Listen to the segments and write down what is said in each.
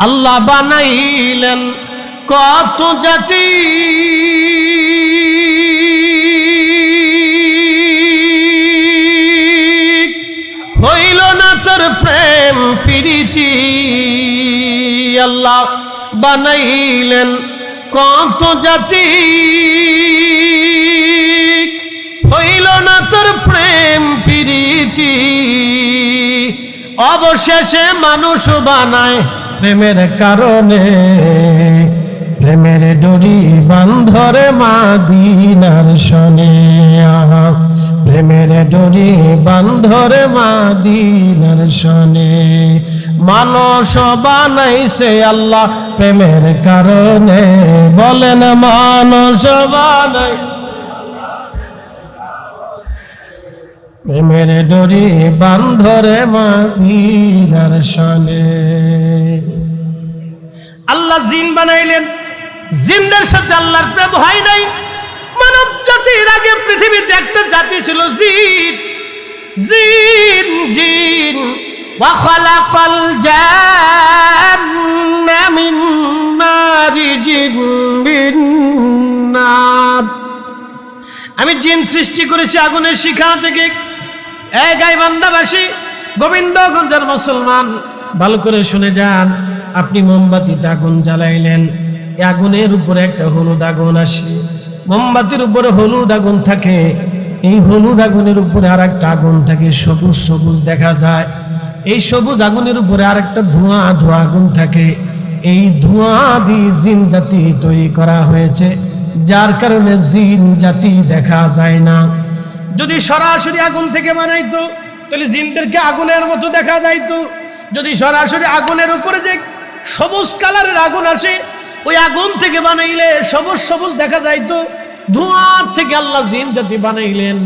আল্লাহ বানাইলেন কত জাতি, হইল না তোর প্রেম প্রীতি। আল্লাহ বানাইলেন কত জাতি, হইল না তোর প্রেম প্রীতি। অবশেষে মানুষ বানায় প্রেমের কারণে, প্রেমের ডোরি বান্ধরে মাদিনার শনে। প্রেমের ডোরি বান্ধরে মাদিনার শনে। মানুষ বানাইছে আল্লাহ প্রেমের কারণে, বলেন মানুষ বানাই প্রেমের ডোরি বান্ধরে মাদিনার শনে। আল্লাহ জিন বানাইলেন, জিনদের সাথে আল্লাহর প্রেম হয় নাই। মানব জাতির আগে পৃথিবীতে একটা জাতি ছিল জিন। জিন জিন ওয়া খালাকাল জান্না মিন মারিজিন মিন নার। আমি জিন সৃষ্টি করেছি আগুনের শিখা থেকে। এই গাইবান্ধাবাসী, গোবিন্দগঞ্জের মুসলমান, ভালো করে শুনে যান। আপনি মোমবাতিতে আগুন জ্বালাইলেন, আগুনের উপরে একটা হলুদ আগুন আসে। মোমবাতির উপরে হলুদ আগুন থাকে, এই হলুদ আগুনের উপরে আর একটা আগুন থাকে, সবুজ সবুজ দেখা যায়। এই সবুজ আগুনের উপরে আর একটা ধোঁয়া ধোঁয়া আগুন থাকে। এই ধোঁয়া দিয়ে জিন জাতি তৈরি করা হয়েছে, যার কারণে জিন জাতি দেখা যায় না। যদি সরাসরি আগুন থেকে বানাইতো তাহলে জিনদেরকে আগুনের মতো দেখা যাইতো। যদি সরাসরি আগুনের উপরে যে সবুজ কালারের আগুন আসে, ওই আগুন থেকে বানাইলে সবুজ সবুজ দেখা যাইতো। ধোঁয়ার থেকে আল্লাহ জিন জাতি বানাইলেন,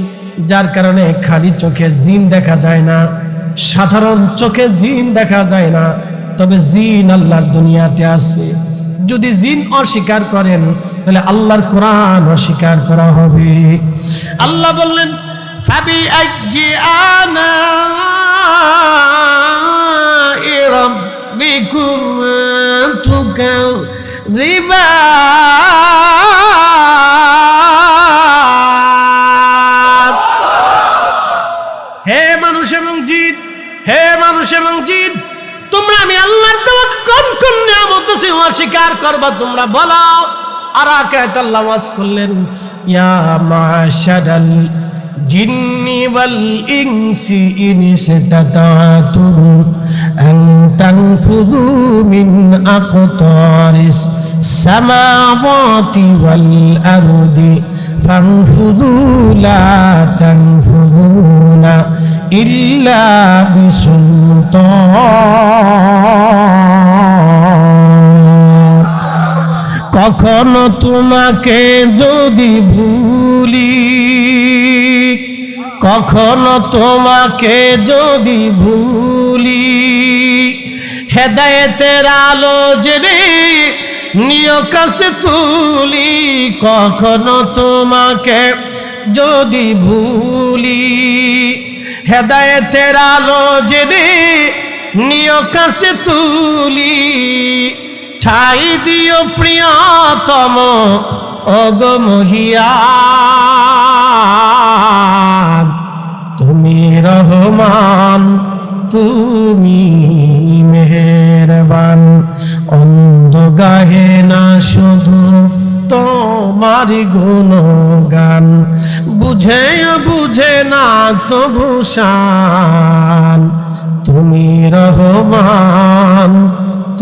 যার কারণে খালি চোখে জিন দেখা যায় না, সাধারণ চোখে জিন দেখা যায় না। তবে জিন আল্লাহর দুনিয়াতে আছে। যদি জিন অস্বীকার করেন তাহলে আল্লাহর কোরআন অস্বীকার করা হবে। আল্লাহ বললেন ফাবি আইয়ি আনাই রাব্বিকুম তুকাযিবান। হে মানুষ এবং জিন, হে মানুষ এবং জিন, তোমরা আমি আল্লাহর দেওয়া কোন কোন নিয়ামত আছে অস্বীকার করবা তোমরা বলো। আর আয়াত আল্লাহ ওয়াজ করলেন, ইয়া মাশারাল জিন্নি ওয়াল ইনসি ইন ইসতাতাতুম আন তানফুযু মিন আকতারিস সামাওয়াতি ওয়াল আরদি ফানফুযু লা তানফুযুনা ইল্লা বিসুলতান। কখনো তোমাকে যদি ভুলি, কখনো তোমাকে যদি ভুলি, হেদায়েতের আলো জেনে নিয় কাছে তুলি। কখনো তোমাকে যদি ভুলি, হেদায়েতের আলো জেনে নিয় কাছে তুলি। ঠাই দিও প্রিয়তম ওগো মহিয়ান, তুমি রহমান তুমি মেহেরবান। অন্ধ গাহে না শুধু তোমার গুণগান, বুঝে বুঝে না তবু শান। তুমি রহমান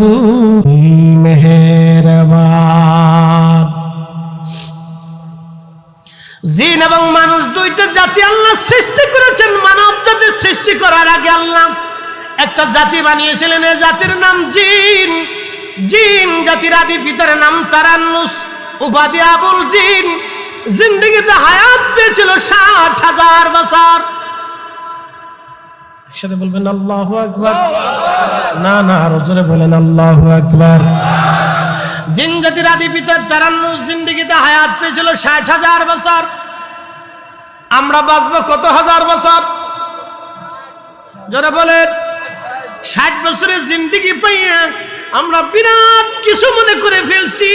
তুমি মেহেরবান। জিন এবং মানুষ দুইটা জাতি আল্লাহ সৃষ্টি করেছেন। মানব জাতি সৃষ্টি করার আগে আল্লাহ একটা জাতি বানিয়েছিলেন, এই জাতির নাম জিন। জিন জাতির আদি পিতার নাম তারান্নুস, উপাধি আবুল জিন। জিন্দেগিতে হায়াত পেয়েছিল ৬০,০০০ বছর। একসাথে বলবেন আল্লাহু আকবার। না না, আরো জোরে বলেন আল্লাহু আকবার। জিন জাতির আদি পিতা তারান্নুস জিন্দেগিতে হায়াত পেয়েছিল ৬০,০০০ বছর। আমরা বাঁচবো কত হাজার বছর? জোরে বলেন। ৬০ বছরের জিন্দেগি পাইয়া আমরা বিরাট কিছু মনে করে ফেলছি,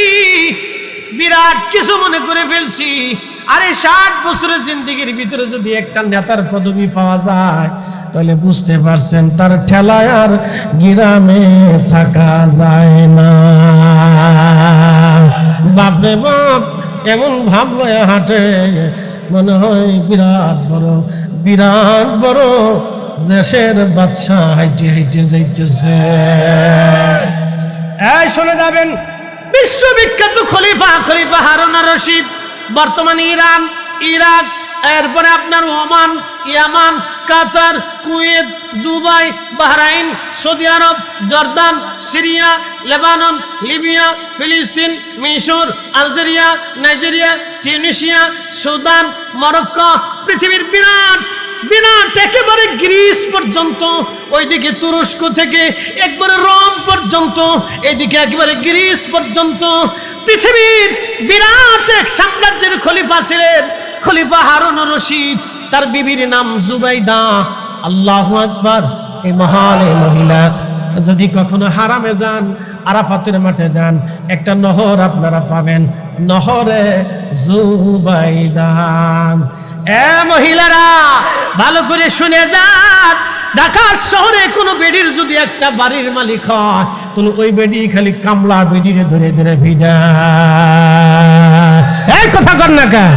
বিরাট কিছু মনে করে ফেলছি। আরে 60 বছরের জিন্দেগির ভিতরে যদি একটা নেতার পদবি পাওয়া যায়, তাহলে বুঝতে পারছেন তার ঠেলায় আর গ্রামে থাকা যায় না। বাপরে বাপ, এমন ভাব লয়ে হাঁটে, মনে হয় বিরাট বড় দেশের বাদশা হাইটে হাইটে যাইতেছে। এই শুনে যাবেন, বিশ্ববিখ্যাত খলিফা হারুন আর রশিদ বর্তমানে ইরান, ইরাক, এরপরে আপনার ওমান, ইয়ামান, কাতার, কুয়েত, দুবাই, বাহরাইন, সৌদি আরব, জর্দান, সিরিয়া, লেবানন, লিবিয়া, ফিলিস্তিন, মিশর, Algeria, Nigeria, Tunisia, Sudan, Morocco, পৃথিবীর বিরাট বিরাট একেবারে গ্রিস পর্যন্ত, ওইদিকে তুরস্ক থেকে একবারে রোম পর্যন্ত, এদিকে একেবারে গ্রিস পর্যন্ত পৃথিবীর বিরাট এক সাম্রাজ্যের খলিফা ছিলেন খলিফা হারুন আর রশিদ। তার বিবির নাম জুবাইদা। আল্লাহু আকবার। এই মহান এই মহিলা যদি কখনো হারামে যান, আরাফাতের মাঠে যান, একটা নহর আপনারা পাবেন, নহরে জুবাইদা। এ মহিলারা ভালো করে শুনে যান, ঢাকা শহরে কোনো বেডির যদি একটা বাড়ির মালিক হয়, তাহলে ওই বেডি খালি কামলা বেডিরে ধরে ধরে ভিজা। এই কথা কর না কেন?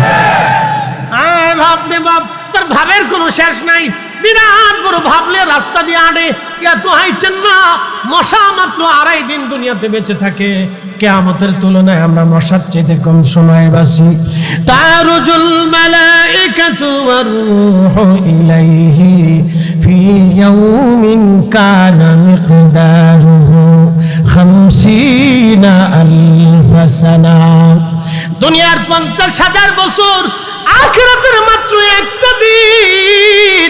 ভাবলে বাপ, তার ভাবের কোনো শেষ নাই। বিরাট বড় ভাবলে রাস্তা দিয়ে আড়ে, এত হাইটেন না। মশা মাত্র 2.5 দিন দুনিয়াতে বেঁচে থাকে, কিয়ামতের তুলনায় আমরা মশার চাইতে কম সময় বাঁচি। তারুজুল মালাইকাতু ওয়ার রূহু ইলাইহি ফি ইয়াউমিন কানা মিকদারুহু 50,000 সানা। দুনিয়ার 50,000 বছর, আখিরাতের মাত্র একটা দিন।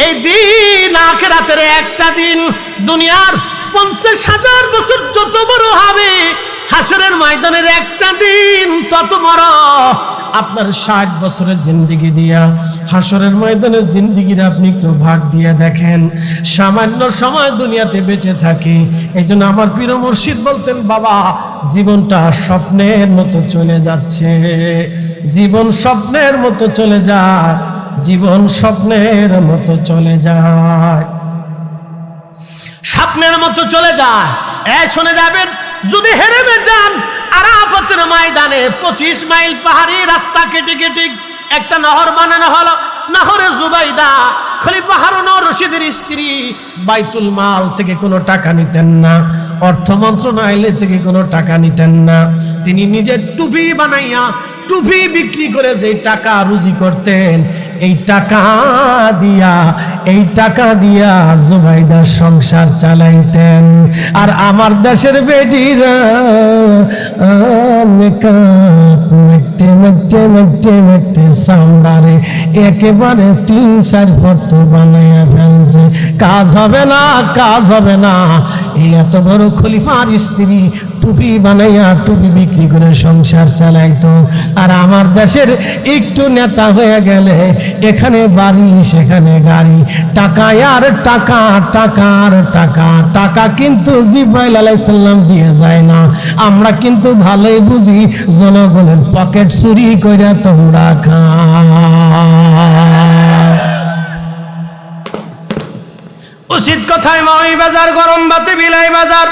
এই দিন আখিরাতের একটা দিন। দুনিয়ার 50,000 বছর যত বড় হবে, হাসরের ময়দানের একটা দিন তত বড়। আপনার 60 বছরের জিন্দেগি দিয়া হাসরের ময়দানের জিন্দেগির আপনি একটু ভাগ দিয়ে দেখেন। সামান্য সময় দুনিয়াতে বেঁচে থাকি। এই জন্য আমার পীর মুর্শিদ বলতেন, বাবা জীবনটা স্বপ্নের মতো চলে যাচ্ছে, জীবন স্বপ্নের মতো চলে যায়, জীবন স্বপ্নের মতো চলে যায়, স্বপ্নের মতো চলে যায়। শুনে যাবেন, যদি হেরেমে যান, আরাফাতের ময়দানে 25 মাইল পাহাড়ি রাস্তা কেটে কেটে একটা নহর বানানো হলো, নহরে জুবাইদা। খলিফা হারুন আর রশিদের স্ত্রী বাইতুল মাল থেকে কোনো টাকা নিতেন না, অর্থ মন্ত্রণালয় থেকে কোনো টাকা নিতেন না। তিনি নিজের টুপি বানাইয়া, টুপি বিক্রি করে যে টাকা রুজি করতেন, এই টাকা দিয়া জুবাইদার সংসার চালাইতেন। আর আমার দেশের বেটিরা মেটে সামদারে একেবারে 3-4 ফর্ত বানাইয়া ফেলছে। কাজ হবে না, কাজ হবে না। এই এত বড় খলিফার স্ত্রী টুপি বানাইয়া, টুপি বিক্রি করে সংসার চালাইতো। আর আমার দেশের একটু নেতা হয়ে গেলে এখানে বাড়ি সেখানে গাড়ি, টাকা আর টাকা, টাকার টাকা, টাকা কিন্তু জিব্রাইল আলাইহিস সালাম দিয়ে যায় না। আমরা কিন্তু ভালোই বুঝি, জনগণের পকেট চুরি কইরা তোমরা উচিত কথায় মাই বাজার, গরম ভাতে বিলাই বাজার,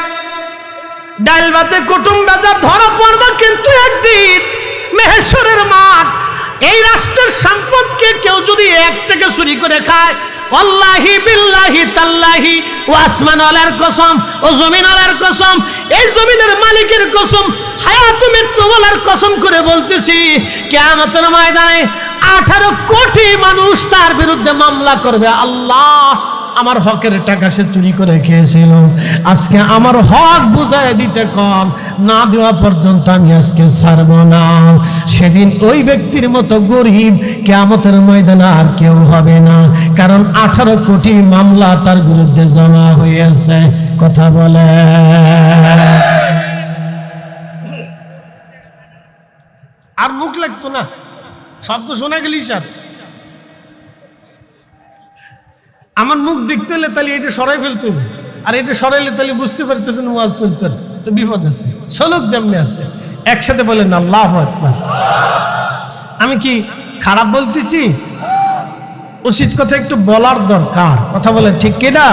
ডাল ভাতে কুটুম বাজার ধরা পড়বা কিন্তু একদিন। মেহেশ্বরের মাঠ, এই রাষ্ট্রের সম্পদকে কেউ যদি 1 টাকা চুরি করে খায়, আল্লাহি বিল্লাহি তাল্লাহি ও আসমানওয়ালার কসম ও জমিনওয়ালার কসম, এই জমিনের মালিকের কসম, হায়াত মৃত্যুওয়ালার কসম করে বলতেছি, কিয়ামতের ময়দানে 18 কোটি মানুষ তার বিরুদ্ধে মামলা করবে। আল্লাহ, আমার হকের টাকা সে চুরি করে খেয়েছিল, আজকে আমার হক বুঝায় দিতে কম, না দেওয়া পর্যন্ত আমি আজকে ছাড়ব না। সেদিন ওই ব্যক্তির মতো গরিব কিয়ামতের ময়দানে আর কেউ হবে না, কারণ 18 কোটি মামলা তার বিরুদ্ধে জমা হয়েছে। কথা বলে আর মুখ লাগতো না, শব্দ শোনা গেলি স্যার। আমার মুখ দেখতে হলে তাহলে এটা সরাই ফেলতুম, আর এটা সরাইলে তাহলে বুঝতে পারতেছেন ওয়াজ সুলতান, তো বিপদ আছে। সলক যেমনি আছে, একসাথে বলেন আল্লাহু আকবার। আমি কি খারাপ বলতেছি? উচিত কথা একটু বলার দরকার, কথা বলেন ঠিক কিনা?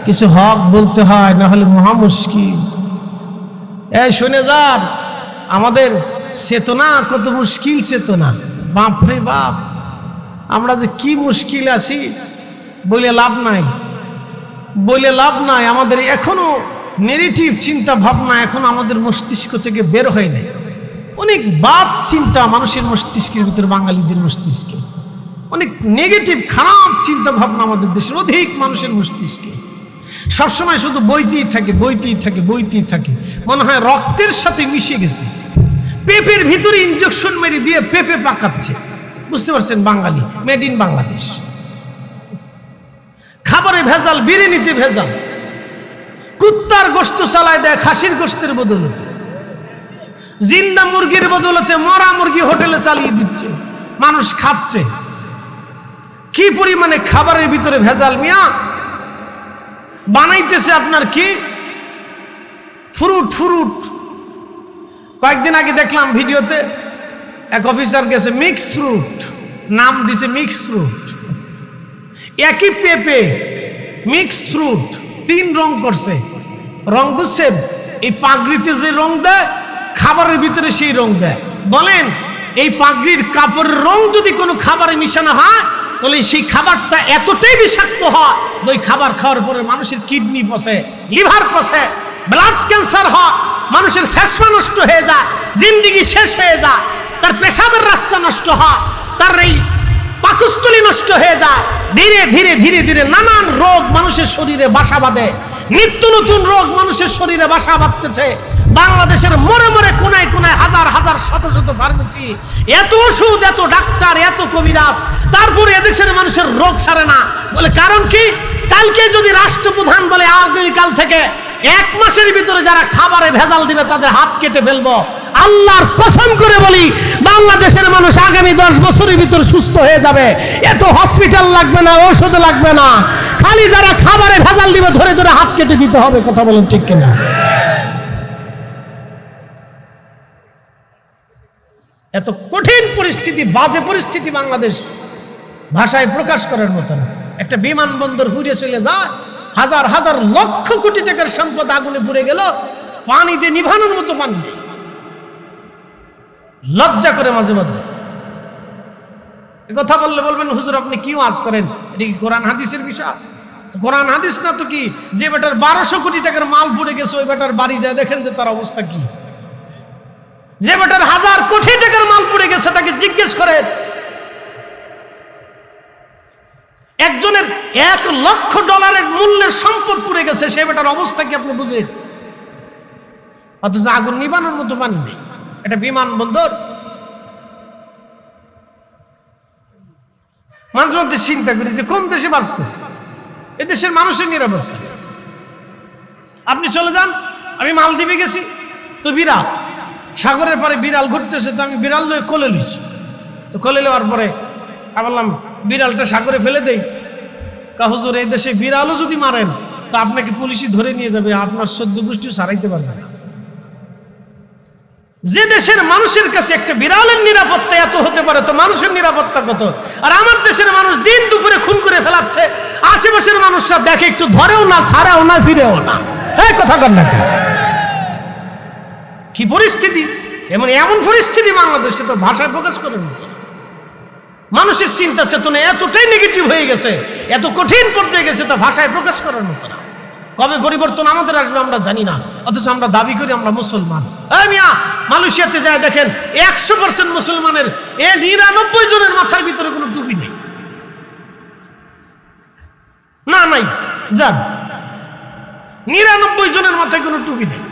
কিছু হক বলতে হয়, না হলে মহা মুশকিল। এই শুনে যান, আমাদের চেতনা কত মুশকিল চেতনা, বাপরে বাপ। আমরা যে কি মুশকিল আছি বলে লাভ নাই, বলে লাভ নাই। আমাদের এখনো নেগেটিভ চিন্তা ভাবনা এখন আমাদের মস্তিষ্ক থেকে বের হয় নাই। অনেক বাদ চিন্তা মানুষের মস্তিষ্কের ভিতরে, বাঙালিদের মস্তিষ্কে অনেক নেগেটিভ খারাপ চিন্তা ভাবনা আমাদের দেশের অধিক মানুষের মস্তিষ্কে। সবসময় শুধু বইতেই থাকে, বইতেই থাকে, বইতেই থাকে। মনে হয় রক্তের সাথে মিশে গেছে। পেঁপের ভিতরে ইনজেকশন মেরে দিয়ে পেঁপে পাকাচ্ছে, বুঝতে পারছেন? বাঙালি, মেড ইন বাংলাদেশ। খাবারে ভেজাল, বিরিয়ানিতে ভেজাল, কুত্তার গোশত চালায় দেয় খাসির গোশতের বদলতে, জিন্দা মুরগির বদলতে মরা মুরগি হোটেলে চালিয়ে দিচ্ছে, মানুষ খাচ্ছে। কি পরিমাণে খাবারের ভিতরে ভেজাল মিয়া! বানাইতেছে আপনার কি ফ্রুট। কয়েকদিন আগে দেখলাম ভিডিওতে, এক অফিসার গেছে মিক্স ফ্রুট, নাম দিছে মিক্স ফ্রুট। একই পেঁপে মিক্স ফ্রুট, 3 রং করছে। রং বুঝছেন? এই পাগড়িতে যে রং দেয়, খাবারের ভিতরে সেই রং দেয়। বলেন, এই পাগড়ির কাপড়ের রং যদি কোনো খাবারে মিশানো হয়, তাহলে সেই খাবারটা এতটাই বিষাক্ত হয় যে ওই খাবার খাওয়ার পরে মানুষের কিডনি পচে, লিভার পচে, ব্লাড ক্যান্সার হয়, মানুষের ফেসমা নষ্ট হয়ে যায়, জিন্দিগি শেষ হয়ে যায়, তার পেশাবের রাস্তা নষ্ট হয়, তার এই পাকস্থলী নষ্ট হয়ে যায়। ধীরে ধীরে ধীরে ধীরে নানান রোগ মানুষের শরীরে বাসা বাঁধে, নিত্য নতুন রোগ মানুষের শরীরে বাসা বাঁধতেছে। বাংলাদেশের মোড়ে মোড়ে কোনায় কোনায় হাজার হাজার শত শত ফার্মেসি, এত ওষুধ, এত ডাক্তার, এত কবিরাজ, তারপরে এদেশের মানুষের রোগ সারে না। বলে কারণ কি? কালকে যদি রাষ্ট্রপ্রধান বলে আগামীকাল থেকে 1 মাসের ভিতরে যারা খাবারে ভেজাল দিবে তাদের হাত কেটে ফেলবো, আল্লাহর কসম করে বলি, বাংলাদেশের মানুষ আগামী 10 বছরের ভিতর সুস্থ হয়ে যাবে। এত হসপিটাল লাগবে না, ঔষধ লাগবে না, খালি যারা খাবারে ভেজাল দিবে ধরে ধরে হাত কেটে দিতে হবে। কথা বলেন ঠিক কিনা? এত কঠিন পরিস্থিতি, বাজে পরিস্থিতি বাংলাদেশ, ভাষায় প্রকাশ করার মতো না। একটা বিমানবন্দর ঘুরে চলে যায়, হাজার হাজার লক্ষ কোটি টাকার সম্পদ আগুনে পুড়ে গেল, পানিতে নিভানোর মতো পানি নেই। লজ্জা করে মাঝে মধ্যে কথা বললে বলবেন হুজুর আপনি কি ওয়াজ করেন, এটা কি কোরআন হাদিসের বিষয়? কোরআন হাদিস না তো কি? যে বেটার 1200 কোটি টাকার মাল পুড়ে গেছে, ওই বেটার বাড়ি যায় দেখেন যে তার অবস্থা কি। যে বেটার 1000 কোটি টাকার মাল পুড়ে গেছে তাকে জিজ্ঞেস করেন। একজনের $1 লক্ষ মূল্যের সম্পদ পুড়ে গেছে, সে বেটার অবস্থা কি আপনি বুঝেন? অথচ আগুন নিবানোর মতো পানি নেই। এটা বিমানবন্দর। মাঝে মধ্যে চিন্তা করি যে কোন দেশে বাস করি, এদেশের মানুষের নিরাপত্তা। আপনি চলে যান, আমি মালদ্বীপে গেছি, তো বিড়াল সাগরের পরে বিড়াল ঘুরতেছে, তো আমি বিড়াল লয়ে কোলে নিয়েছি। তো কোলে নেওয়ার পরে আমি বললাম বিড়ালটা সাগরে ফেলে দেই। হুজুর এই দেশে বিড়ালও যদি মারেন তো আপনাকে পুলিশই ধরে নিয়ে যাবে, আপনার 14 গোষ্ঠীও ছাড়াইতে পারবে না। যে দেশের মানুষের কাছে একটা বিড়ালের নিরাপত্তা এত হতে পারে, তো মানুষের নিরাপত্তা কত? আর আমার দেশের মানুষ দিন দুপুরে খুন করে ফেলাচ্ছে, আশেপাশের মানুষরা দেখে, একটু ধরেও না, ছাড়াও না, ফিরেও না। এই কথা কর না, কি পরিস্থিতি! এমন পরিস্থিতি বাংলাদেশে তো ভাষায় প্রকাশ করার মতো। মানুষের চিন্তা চেতনা এতটাই নেগেটিভ হয়ে গেছে, এত কঠিন পর্যায়ে গেছে, তা ভাষায় প্রকাশ করার মতো না। কবে পরিবর্তন আমাদের আসবে আমরা জানি না, অথচ আমরা দাবি করি আমরা মুসলমান। এই মিয়া, মালয়েশিয়াতে যায় দেখেন 100% মুসলমানের 99 জনের মাথার ভিতরে কোনো টুপি নেই। না নাই, যান 99 জনের মাথায় কোনো টুপি নেই।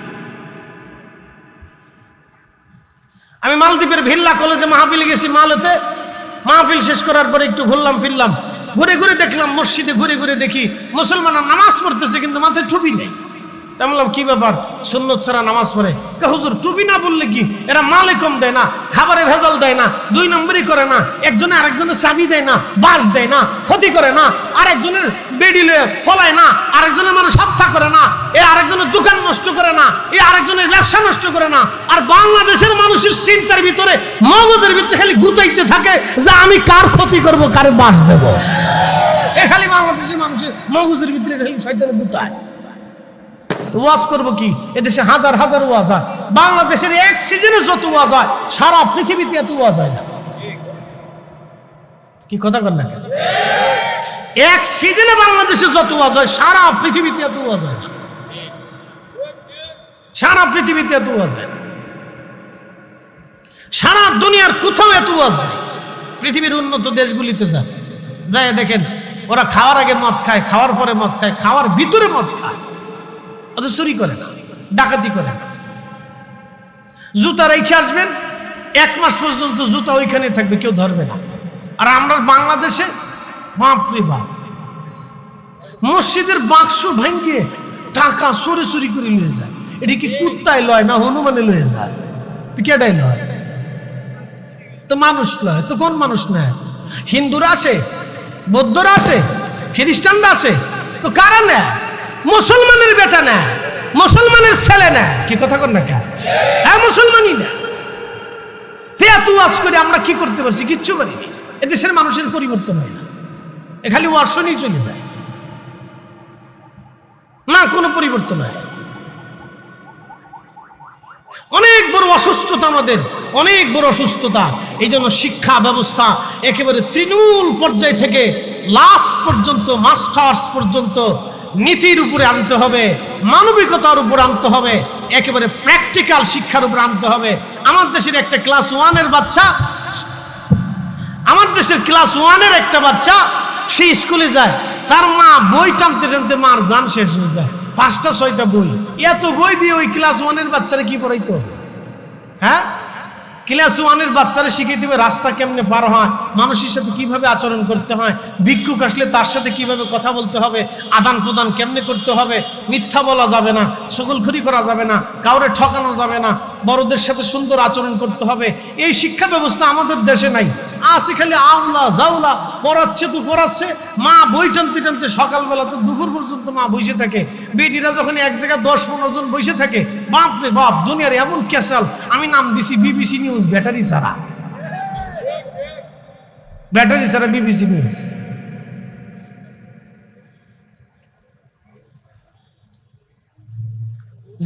আমি মালদ্বীপের ভিল্লা কলেজে মাহফিলে গেছি, মালতে মাহফিল শেষ করার পরে একটু ঘুরলাম ফিরলাম, ঘুরে ঘুরে দেখলাম মসজিদে ঘুরে ঘুরে দেখি মুসলমানরা নামাজ পড়তেছে কিন্তু মাথায় টুপি নেই। আমি বললাম কি ব্যাপার, সুন্নত ছাড়া নামাজ পড়ে? হুজুর টুপি না পড়লে কি এরা মালে কম দেয় না, খাবারে ভেজাল দেয় না, 2 নম্বরই করে না, একজনে আরেকজনের চাবি দেয় না, বাস দেয় না, ক্ষতি করে না, আরেকজনের বেডি ফলায় না, আরেকজনের মানুষ হত্যা করে না, এ আরেকজনের দোকান নষ্ট করে না, এ আরেকজনের ব্যবসা নষ্ট করে না। আর বাংলাদেশের মানুষের চিন্তার ভিতরে, মগজের ভিতরে খালি গুতাইতে থাকে যে আমি কার ক্ষতি করব, কারে বাস দেব। এ খালি বাংলাদেশের মানুষের মগজের ভিতরে খালি শয়তানে গুতায়। ওয়াজ করবো কি? এদেশে হাজার হাজার ওয়াজ হয়, বাংলাদেশের এক সিজনে যত ওয়াজ হয় সারা পৃথিবীতে এত ওয়াজ হয় না। কি কথা কর না? এক সিজনে বাংলাদেশে যত ওয়াজ হয় সারা পৃথিবীতে এত ওয়াজ হয় না। সারা পৃথিবীতে এত ওয়াজ হয় না, সারা দুনিয়ার কোথাও এত ওয়াজ হয়। পৃথিবীর উন্নত দেশগুলিতে যায় দেখেন, ওরা খাওয়ার আগে মদ খায়, খাওয়ার পরে মদ খায়, খাওয়ার ভিতরে মদ খায়, অত চুরি করে না, ডাকাতি করে না। জুতা রেখে আসবেন, 1 মাস পর্যন্ত জুতা ওইখানে থাকবে, কেউ ধরবে না। আর আমরা বাংলাদেশে বাপরে বাপ, মসজিদের বাক্স ভাঙিয়ে টাকা চুরি চুরি করে নিয়ে যায়। এটি কি কুত্তায় লয় না হনুমানে লয়ে যায়? কেটাই লয় তো, মানুষ লয় তো। কোন মানুষ নেয়? হিন্দুরা আসে, বৌদ্ধরা আসে, খ্রিস্টানরা আসে, তো কারা নেয়? মুসলমানের বেটা নেয়, মুসলমানের ছেলে নেয়। কি কথা কর না? হ্যাঁ, মুসলমানই নেয়। তেয়াতু ওয়াজ করে আমরা কি করতে পারছি? কিচ্ছু পারিনি। এদেশের মানুষের পরিবর্তন হয় না, এ খালি ওয়াজ শুনেই চলে যায় না, কোনো পরিবর্তন হয় না। অনেক বড় অসুস্থতা আমাদের, অনেক বড় অসুস্থতা। এই জন্য শিক্ষা ব্যবস্থা একেবারে তৃণমূল পর্যায় থেকে লাস্ট পর্যন্ত, মাস্টার্স পর্যন্ত নীতির উপরে আনতে হবে, মানবিকতার উপর আনতে হবে, একেবারে প্র্যাকটিক্যাল শিক্ষার উপর আনতে হবে। আমার দেশের একটা ক্লাস 1-এর বাচ্চা, আমার দেশের ক্লাস 1-এর একটা বাচ্চা, সে স্কুলে যায়, তার মা বই টানতে টানতে মার জান শেষ হয়ে যায়। 5টা 6টা বই, এত বই দিয়ে ওই ক্লাস 1-এর বাচ্চারা কি পড়াইতো? হ্যাঁ, ক্লাস 1-এর বাচ্চারা শিখিয়ে দেবে রাস্তা কেমনে পার হয়, মানুষের সাথে কিভাবে আচরণ করতে হয়, ভিক্ষুক আসলে তার সাথে কিভাবে কথা বলতে হবে, আদান প্রদান কেমনে করতে হবে, মিথ্যা বলা যাবে না, সকলখুরি করা যাবে না, কাউরে ঠকানো যাবে না, বড়দের সাথে সুন্দর আচরণ করতে হবে। এই শিক্ষা ব্যবস্থা আমাদের দেশে নাই। আছে খালি আওলা জাওলা, পড়াচ্ছে তো পড়াচ্ছে, মা বই টানতে টানতে সকালবেলা তো দুপুর পর্যন্ত মা বসে থাকে। বেটিরা যখন এক জায়গায় 10-15 জন বসে থাকে, বাপরে বাপ, দুনিয়ার এমন ক্যাসাল। আমি নাম দিছি BBC নিউজ, ব্যাটারি ছাড়া, ব্যাটারি ছাড়া BBC নিউজ।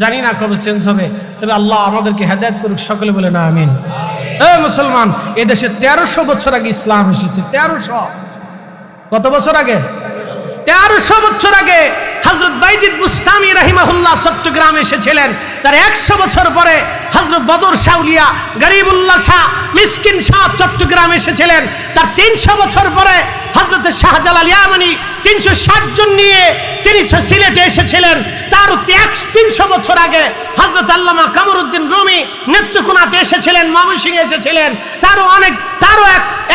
জানি না কবে চেঞ্জ হবে, তবে আল্লাহ আমাদেরকে হেদায়েত করুক, সকলে বলে না আমিন। মুসলমান, এদেশে 1300 বছর আগে ইসলাম এসেছে। 1300, কত বছর আগে? 1300 বছর আগে হযরত বাইজিদ বুস্তামি রাহিমাহুল্লাহ চট্টগ্রামে এসেছিলেন। তার 100 বছর পরে হযরত বদর শাউলিয়া, গরিবুল্লাহ শাহ, মিসকিন শাহ চট্টগ্রামে এসেছিলেন। তার 300 বছর পরে হযরত শাহজালাল ইয়ামানি 360 জন নিয়ে তিনি সিলেটে এসেছিলেন। তার 300 বছর আগে হযরত আল্লামা কামরুদ্দিন রুমি নেত্রকোনাতে এসেছিলেন, ময়মনসিংহে এসেছিলেন। তারও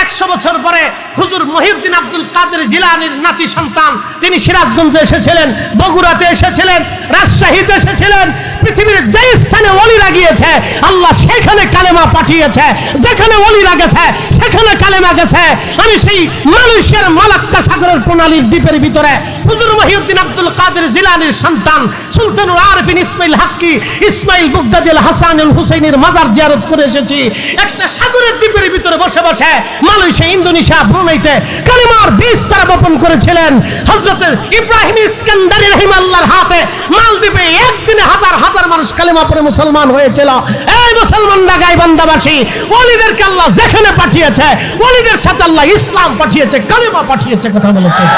100 বছর পরে হুজুর মহিউদ্দিন আব্দুল কাদের জিলানীর নাতি সন্তান তিনি সিরাজগঞ্জে এসেছিলেন, বগুড়াতে এসেছিলেন, রাজশাহীতে এসেছিলেন। পৃথিবীর যে স্থানে ওলিরা গিয়েছে আল্লাহ সেখানে কালেমা পাঠিয়েছে, যেখানে ওলিরা গেছে সেখানে কালেমা গেছে। আমি সেই মালয়েশিয়ার মালাক্কা সাগরের প্রণালীর দ্বীপের ভিতরে হুজুর মহিউদ্দিন আব্দুল কাদের জিলানীর সন্তান সুলতানুল আরিফিন ইসমাইল হাক্কি, ইসমাইল বুগদাদিল হাসানুল হুসাইনের মাজার জিয়ারত করে এসেছি। একটা সাগরের দ্বীপের ভিতরে বসে বসে মালয়েশিয়া, ইন্দোনেশিয়া, ব্রুনাইতে কালেমার বীজ তারা বপন করেছিলেন। হযরত ইব্রাহিম ইস্কান্দারি রাহিমাহুল্লাহর হাতে মালদ্বীপে একদিনে হাজার হাজার মানুষ কালেমা পড়ে মুসলমান হয়েছিল। এই মুসলমানরা গাইবান্দাবাসী, ওলিদেরকে আল্লাহ যেখানে পাঠিয়েছে, ওলিদের সাথে আল্লাহ ইসলাম পাঠিয়েছে, কালেমা পাঠিয়েছে। কথা বলে ঠিক?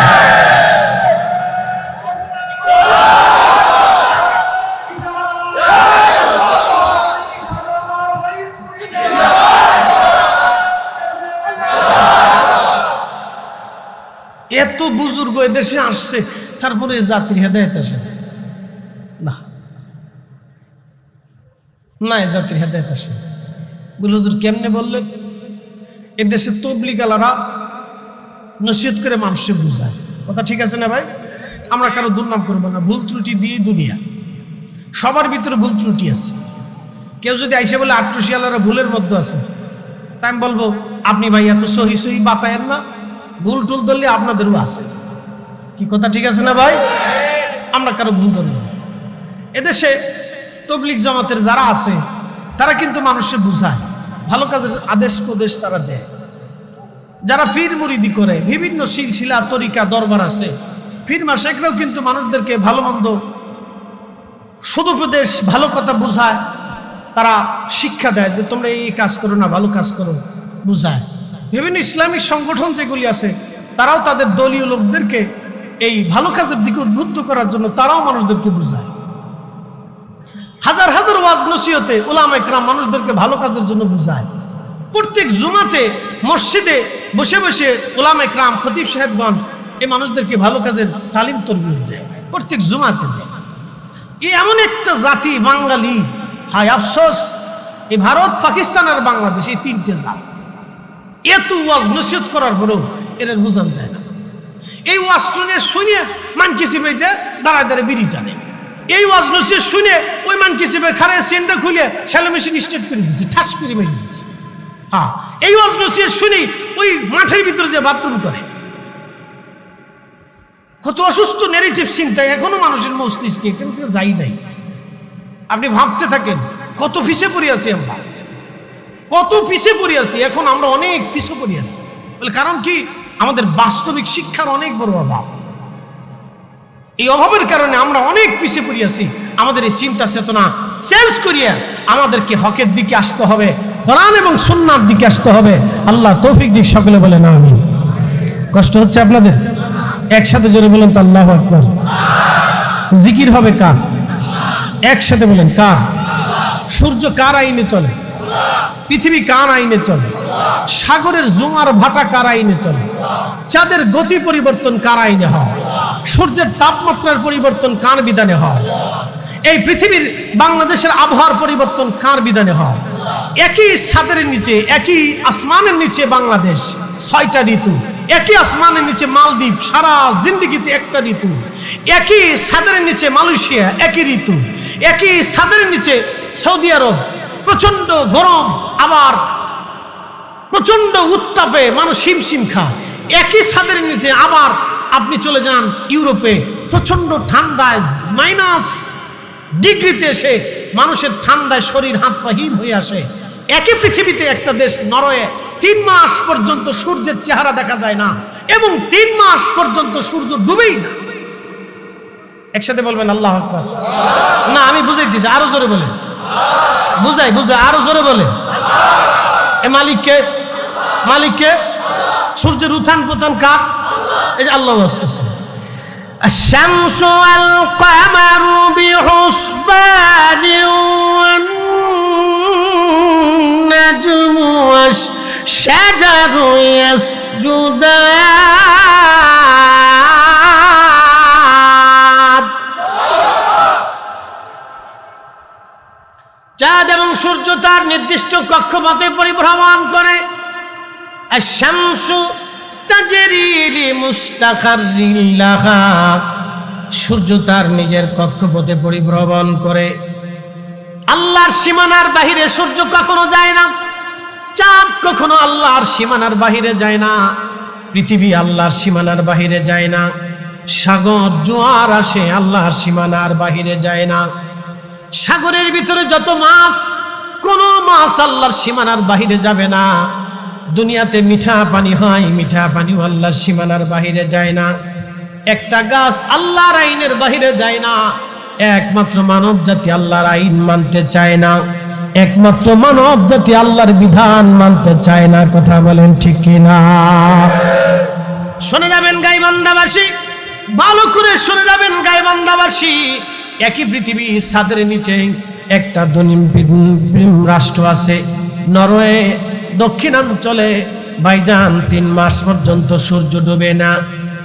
এত বুজুর্গ এদেশে আসছে, তারপরে জাতির হেদায়েত আসে না, না জাতির হেদায়েত আসে। বলে হুজুর কেমনে বললেন? এদেশে তবলিগ আলারা নসিহত করে মানুষকে বুঝায়। কথা ঠিক আছে না ভাই? আমরা কারো দুর্নাম করবো না, ভুল ত্রুটি দিয়ে দুনিয়া। সবার ভিতরে ভুল ত্রুটি আছে। কেউ যদি আইসে বলে আট্রসিয়ালারা ভুলের মধ্যে আছে, তাই আমি বলবো আপনি ভাই এত সহি সহি বাতায়েন না, ভুল টুল ধরলে আপনাদেরও আছে। কি কথা ঠিক আছে না ভাই? আমরা কারো ভুল ধরব না। এদেশে তবলিগ জামাতের যারা আছে তারা কিন্তু মানুষকে বুঝায়, ভালো কাজের আদেশ প্রদেশ তারা দেয়। যারা পীর মুরিদি করে, বিভিন্ন সিলসিলা তরিকা দরবার আছে, পীর মাশায়েখরাও কিন্তু মানুষদেরকে ভালো মন্দ সদুপদেশ, ভালো কথা বুঝায়, তারা শিক্ষা দেয় যে তোমরা এই কাজ করো না, ভালো কাজ করো, বুঝায়। বিভিন্ন ইসলামিক সংগঠন যেগুলি আছে তারাও তাদের দলীয় লোকদেরকে এই ভালো কাজের দিকে উদ্বুদ্ধ করার জন্য তারাও মানুষদেরকে বুঝায়। হাজার হাজার ওয়াজ নসিহতে উলামা ইকরাম মানুষদেরকে ভালো কাজের জন্য বুঝায়। প্রত্যেক জুমাতে মসজিদে বসে বসে উলামা ইকরাম, খতিব সাহেবগণ এই মানুষদেরকে ভালো কাজের তালিম তরবিয়ত দেয়, প্রত্যেক জুমাতে দেয়। এমন একটা জাতি বাঙালি, হায় আফসোস, এই ভারত, পাকিস্তান আর বাংলাদেশ, এই তিনটে জাত এত ওয়াজ নসিহত করার পরেও এরা বুঝান যায় না। এই ওয়াজ শুনে মানকি চিপে যে দাঁড়ায় দাঁড়ায় বিড়ি টানে, এই ওয়াজ নসিহত শুনে ওই মানকি চিপে খারায় সেন্টা খুলে শ্যালো মেশিন স্টার্ট করে দিচ্ছে, ঠাস করে মেরে দিচ্ছে। হ্যাঁ, এই ওয়াজ নসিহত শুনে ওই মাঠের ভিতরে যে বাথরুম করে। কত অসুস্থ নেগেটিভ চিন্তা এখনো মানুষের মস্তিষ্কে, কিন্তু যাই নাই। আপনি ভাবতে থাকেন কত পিছিয়ে পড়ে আছি আমরা, কত পিছিয়ে পড়ে আছি। এখন আমরা অনেক পিছিয়ে পড়ে আছি, কারণ কি আমাদের বাস্তবিক শিক্ষার অনেক বড় অভাব। এই অভাবের কারণে আমরা অনেক পিছিয়ে পড়ে আছি। আমাদের এই চিন্তা চেতনা চেঞ্জ করিয়ে আমাদেরকে হকের দিকে আসতে হবে, কোরআন এবং সুন্নাহর দিকে আসতে হবে। আল্লাহ তৌফিক দিক। সকলে বলেন আমিন। কষ্ট হচ্ছে আপনাদের? একসাথে জোরে বলেন তো আল্লাহু আকবার। জিকির হবে কার? একসাথে বলেন কার? সূর্য কার আইনে চলে? পৃথিবী কার আইনে চলে? সাগরের জোয়ার ভাটা কার আইনে চলে? চাঁদের গতি পরিবর্তন কার আইনে হয়? সূর্যের তাপমাত্রার পরিবর্তন কার বিধানে হয়? এই পৃথিবীর বাংলাদেশের আবহাওয়ার পরিবর্তন কার বিধানে হয়? একই ছাদের নিচে, একই আসমানের নিচে বাংলাদেশ 6টা ঋতু, একই আসমানের নিচে মালদ্বীপ, সারা জিন্দেগিতে একটা ঋতু। একই ছাদের নিচে মালয়েশিয়া, একই ঋতু। একই ছাদের নিচে সৌদি আরব, প্রচন্ড গরম, আবার প্রচন্ড উত্তাপে মানুষ হিমশিম খায়। একই ছাদের নিচে আবার আপনি চলে যান ইউরোপে, প্রচন্ড ঠান্ডায় -ডিগ্রিতে এসে মানুষের ঠান্ডায় শরীর হাত পা হিম হয়ে আসে। একই পৃথিবীতে একটা দেশ নরওয়ে, 3 মাস পর্যন্ত সূর্যের চেহারা দেখা যায় না, এবং 3 মাস পর্যন্ত সূর্য ডুবেই না। একসাথে বলবেন আল্লাহু আকবার। না, আমি বুঝাই দিছি, আরো জোরে বলেন। বুঝাই আরো জোরে বলেন। এ মালিককে, মালিককে। সূর্যের উত্থান পতন কার? এই যে আল্লাহ বলছেন الشمس والقمر بحسبان والنجم والشجر يسجدان। চাঁদ এবং সূর্য তার নির্দিষ্ট কক্ষপথে পরিভ্রমণ করে। আশ-শামসু তাজরি লিমুস্তাকাররিন লাহা, সূর্য তার নিজের কক্ষপথে পরিভ্রমণ করে। আল্লাহর সীমানার বাহিরে সূর্য কখনো যায় না, চাঁদ কখনো আল্লাহর সীমানার বাহিরে যায় না, পৃথিবী আল্লাহর সীমানার বাহিরে যায় না, সাগর জোয়ার আসে আল্লাহর সীমানার বাহিরে যায় না। সাগরের ভিতরে যত মাছ, কোনো মাছ আল্লাহর সীমানার বাহিরে যাবে না। দুনিয়াতে মিঠা পানি হয়, মিঠা পানিও আল্লাহর সীমানার বাহিরে যায় না। একটা গাছ আল্লাহর আইনের বাহিরে যায় না। একমাত্র মানব জাতি আল্লাহর আইন মানতে চায় না, একমাত্র মানব জাতি আল্লাহর বিধান মানতে চায় না। কথা বলেন ঠিক কিনা? শুনে যাবেন গাইবান্ধাবাসী, ভালো করে শুনে যাবেন গাইবান্ধাবাসী। একই পৃথিবী ছাদের নিচে একটা রাষ্ট্র আছে নরওয়ে, দক্ষিণাঞ্চলে। ভাইজান 3 মাস পর্যন্ত সূর্য ডুবে না,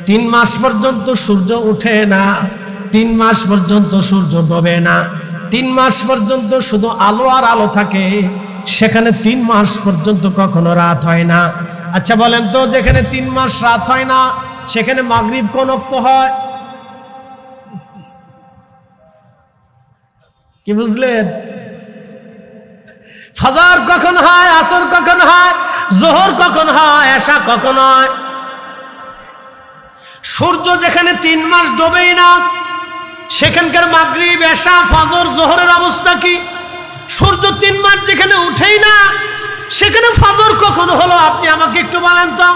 3 মাস পর্যন্ত সূর্য উঠে না, 3 মাস পর্যন্ত সূর্য ডোবে না, 3 মাস পর্যন্ত শুধু আলো আর আলো থাকে। সেখানে 3 মাস পর্যন্ত কখনো রাত হয় না। আচ্ছা বলেন তো, যেখানে 3 মাস রাত হয় না সেখানে মাগরিব কোন ওয়াক্ত হয়? কি বুঝলেন? ফজর কখন হয়, আসর কখন হয়, যোহর কখন হয়, এশা কখন হয়। সূর্য যেখানে 3 মাস ডোবেই না সেখানকার মাগরিব, এশা, ফজর, যোহরের অবস্থা কি? সূর্য 3 মাস যেখানে উঠেই না সেখানে ফজর কখন হলো আপনি আমাকে একটু বলেন তো।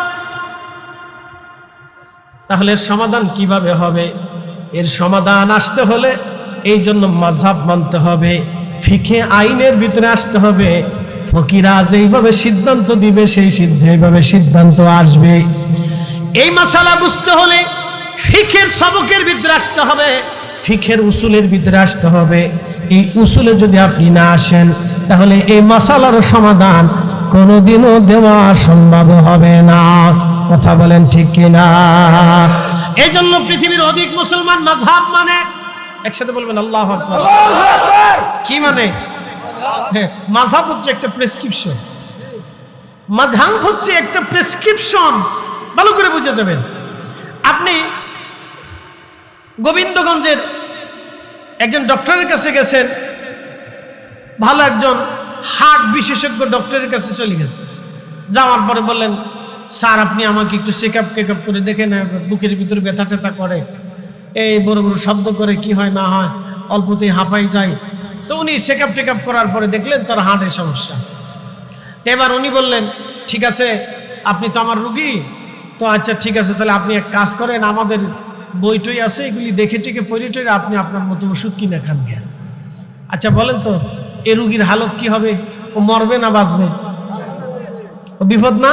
তাহলে সমাধান কিভাবে হবে? এর সমাধান আসতে হলে এই জন্য মাযহাব মানতে হবে, ফিকে আইনের ভিতরে আসতে হবে। ফকিরা যেইভাবে সিদ্ধান্ত দিবে সেই এইভাবে সিদ্ধান্ত আসবে। এই মাসালা বুঝতে হলে ফিকের সবকের ভিতরে আসতে হবে, ফিকের উসুলের ভিতরে আসতে হবে। এই উসুলে যদি আপনি না আসেন তাহলে এই মাসালার সমাধান কোনোদিনও দেওয়া সম্ভব হবে না। কথা বলেন ঠিক কিনা? এই জন্য পৃথিবীর অধিক মুসলমান মাযহাব মানে, একসাথে বলবেন আল্লাহু আকবার। কি মানে? মাযহাব হচ্ছে একটা প্রেসক্রিপশন, মাযহাব হচ্ছে একটা প্রেসক্রিপশন। ভালো করে বুঝে যাবেন। আপনি গোবিন্দগঞ্জের একজন ডক্টরের কাছে গেছেন, ভালো একজন হার্ট বিশেষজ্ঞ ডক্টরের কাছে চলে গেছেন। যাওয়ার পরে বললেন, স্যার আপনি আমাকে একটু চেকআপ করে দেখেন, বুকের ভিতরে ব্যথা ট্যাথা করে, এই বড় বড় শব্দ করে, কি হয় না হয়, অল্পতেই হাঁপাই যায়। তো উনি চেকআপ করার পরে দেখলেন তার হার্টের সমস্যা। এবার উনি বললেন, ঠিক আছে আপনি তো আমার রুগী, তো আচ্ছা ঠিক আছে, তাহলে আপনি এক কাজ করেন, আমাদের বই টই আছে, এগুলি দেখে টেকে পড়ে টরে আপনি আপনার মতো ওষুধ কিনে খান জ্ঞান। আচ্ছা বলেন তো এ রুগীর হালত কি হবে? ও মরবে না বাঁচবে? ও বিপদ না?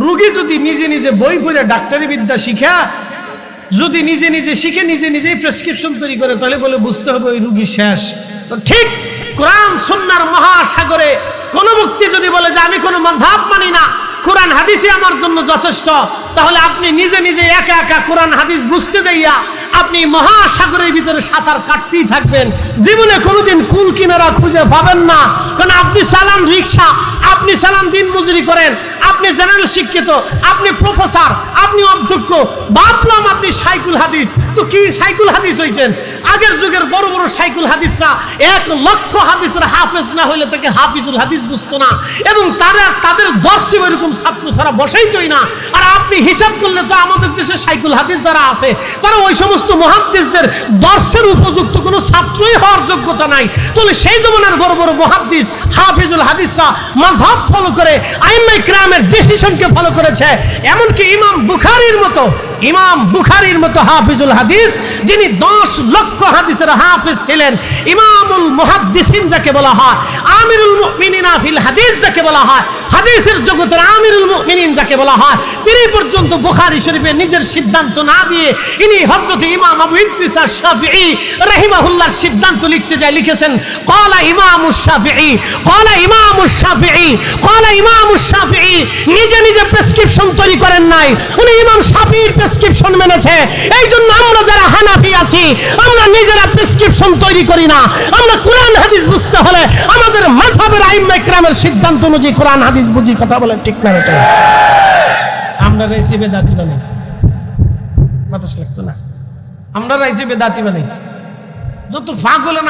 রুগী যদি নিজে নিজে বই পড়ে ডাক্তারি বিদ্যা শিখা, যদি নিজে নিজে শিখে নিজে নিজেই প্রেসক্রিপশন তৈরি করে, তাহলে বলে বুঝতে হবে ওই রুগী শেষ। তো ঠিক কোরআন সুন্নাহর মহাসাগরে কোন ব্যক্তি যদি বলে যে আমি কোনো মাযহাব মানি না, কোরআন হাদিসই আমার জন্য যথেষ্ট, তাহলে আপনি নিজে নিজে একা একা কোরআন হাদিস বুঝতে যাইয়া আপনি মহাসাগরের ভিতরে সাঁতার কাটতেই থাকবেন, জীবনে কোনোদিন কুল কিনারা খুঁজে পাবেন না। কারণ আপনি চালান রিক্সা, আপনি চালান দিন মজুরি করেন, আপনি জেনারেল শিক্ষিত, আপনি প্রফেসর, আপনি অধ্যক্ষ, ভাবলাম আপনি সাইকুল হাদিস। তো কি সাইকুল হাদিস হয়েছেন? আগের যুগের বড় বড় সাইকুল হাদিসরা 1 লক্ষ হাদিসের হাফেজ না হইলে তাকে হাফিজুল হাদিস বুঝতো না, এবং তাদের দর্শে ওইরকম ছাত্র ছাড়া বসাইতই না। আর আপনি হিসাব করলে তো আমাদের দেশে সাইকুল হাদিস যারা আছে তারা ওই সমস্ত মুহাদ্দিসদের দর্শের উপযুক্ত কোনো ছাত্রই হওয়ার যোগ্যতা নাই। তাহলে সেই জমানার বড় বড় মুহাদ্দিস হাফিজুল হাদিসরা মাযহাব ফলো করে আইম্মায়ে কিরামের ডিসিশনকে ফলো করেছে। এমনকি ইমাম বুখারীর মতো হাফিজুল হাদিস, যিনি 10 লক্ষ হাদিসের হাফিজ ছিলেন, ইমামুল মুহাদ্দিসিন যাকে বলা হয়, আমিরুল মুমিনিনা ফিল হাদিস যাকে বলা হয়, হাদিসের জগতের আমিরুল মুমিনিন যাকে বলা হয়, তিনি পর্যন্ত বুখারী শরীফে নিজের সিদ্ধান্ত না দিয়ে ইনি হযরত ইমাম আবু ইদ্রিস আশ-শাফিঈ রাহিমাহুল্লাহর সিদ্ধান্ত লিখতে যায় লিখেছেন, ক্বালা ইমামুশ শাফিঈ নিজে নিজে প্রেসক্রিপশন তৈরি করেন নাই, উনি ইমাম শাফিঈর প্রেসক্রিপশন মেনেছে। এই জন্য আমরা যারা হানাফি আছি আমরা নিজেরা প্রেসক্রিপশন তৈরি করি না। আমরা কোরআন হাদিস বুঝতে হলে আমাদের মাযহাবের আইম্মায়ে কিরামের সিদ্ধান্ত অনুযায়ী কোরআন হাদিস বুঝি। কথা বলেন ঠিক না? এটা আমরা রাইছি বেদাতি বানাই, বাতাস লাগতো না, আমরা রাইছি বেদাতি বানাই। যত ফাগলের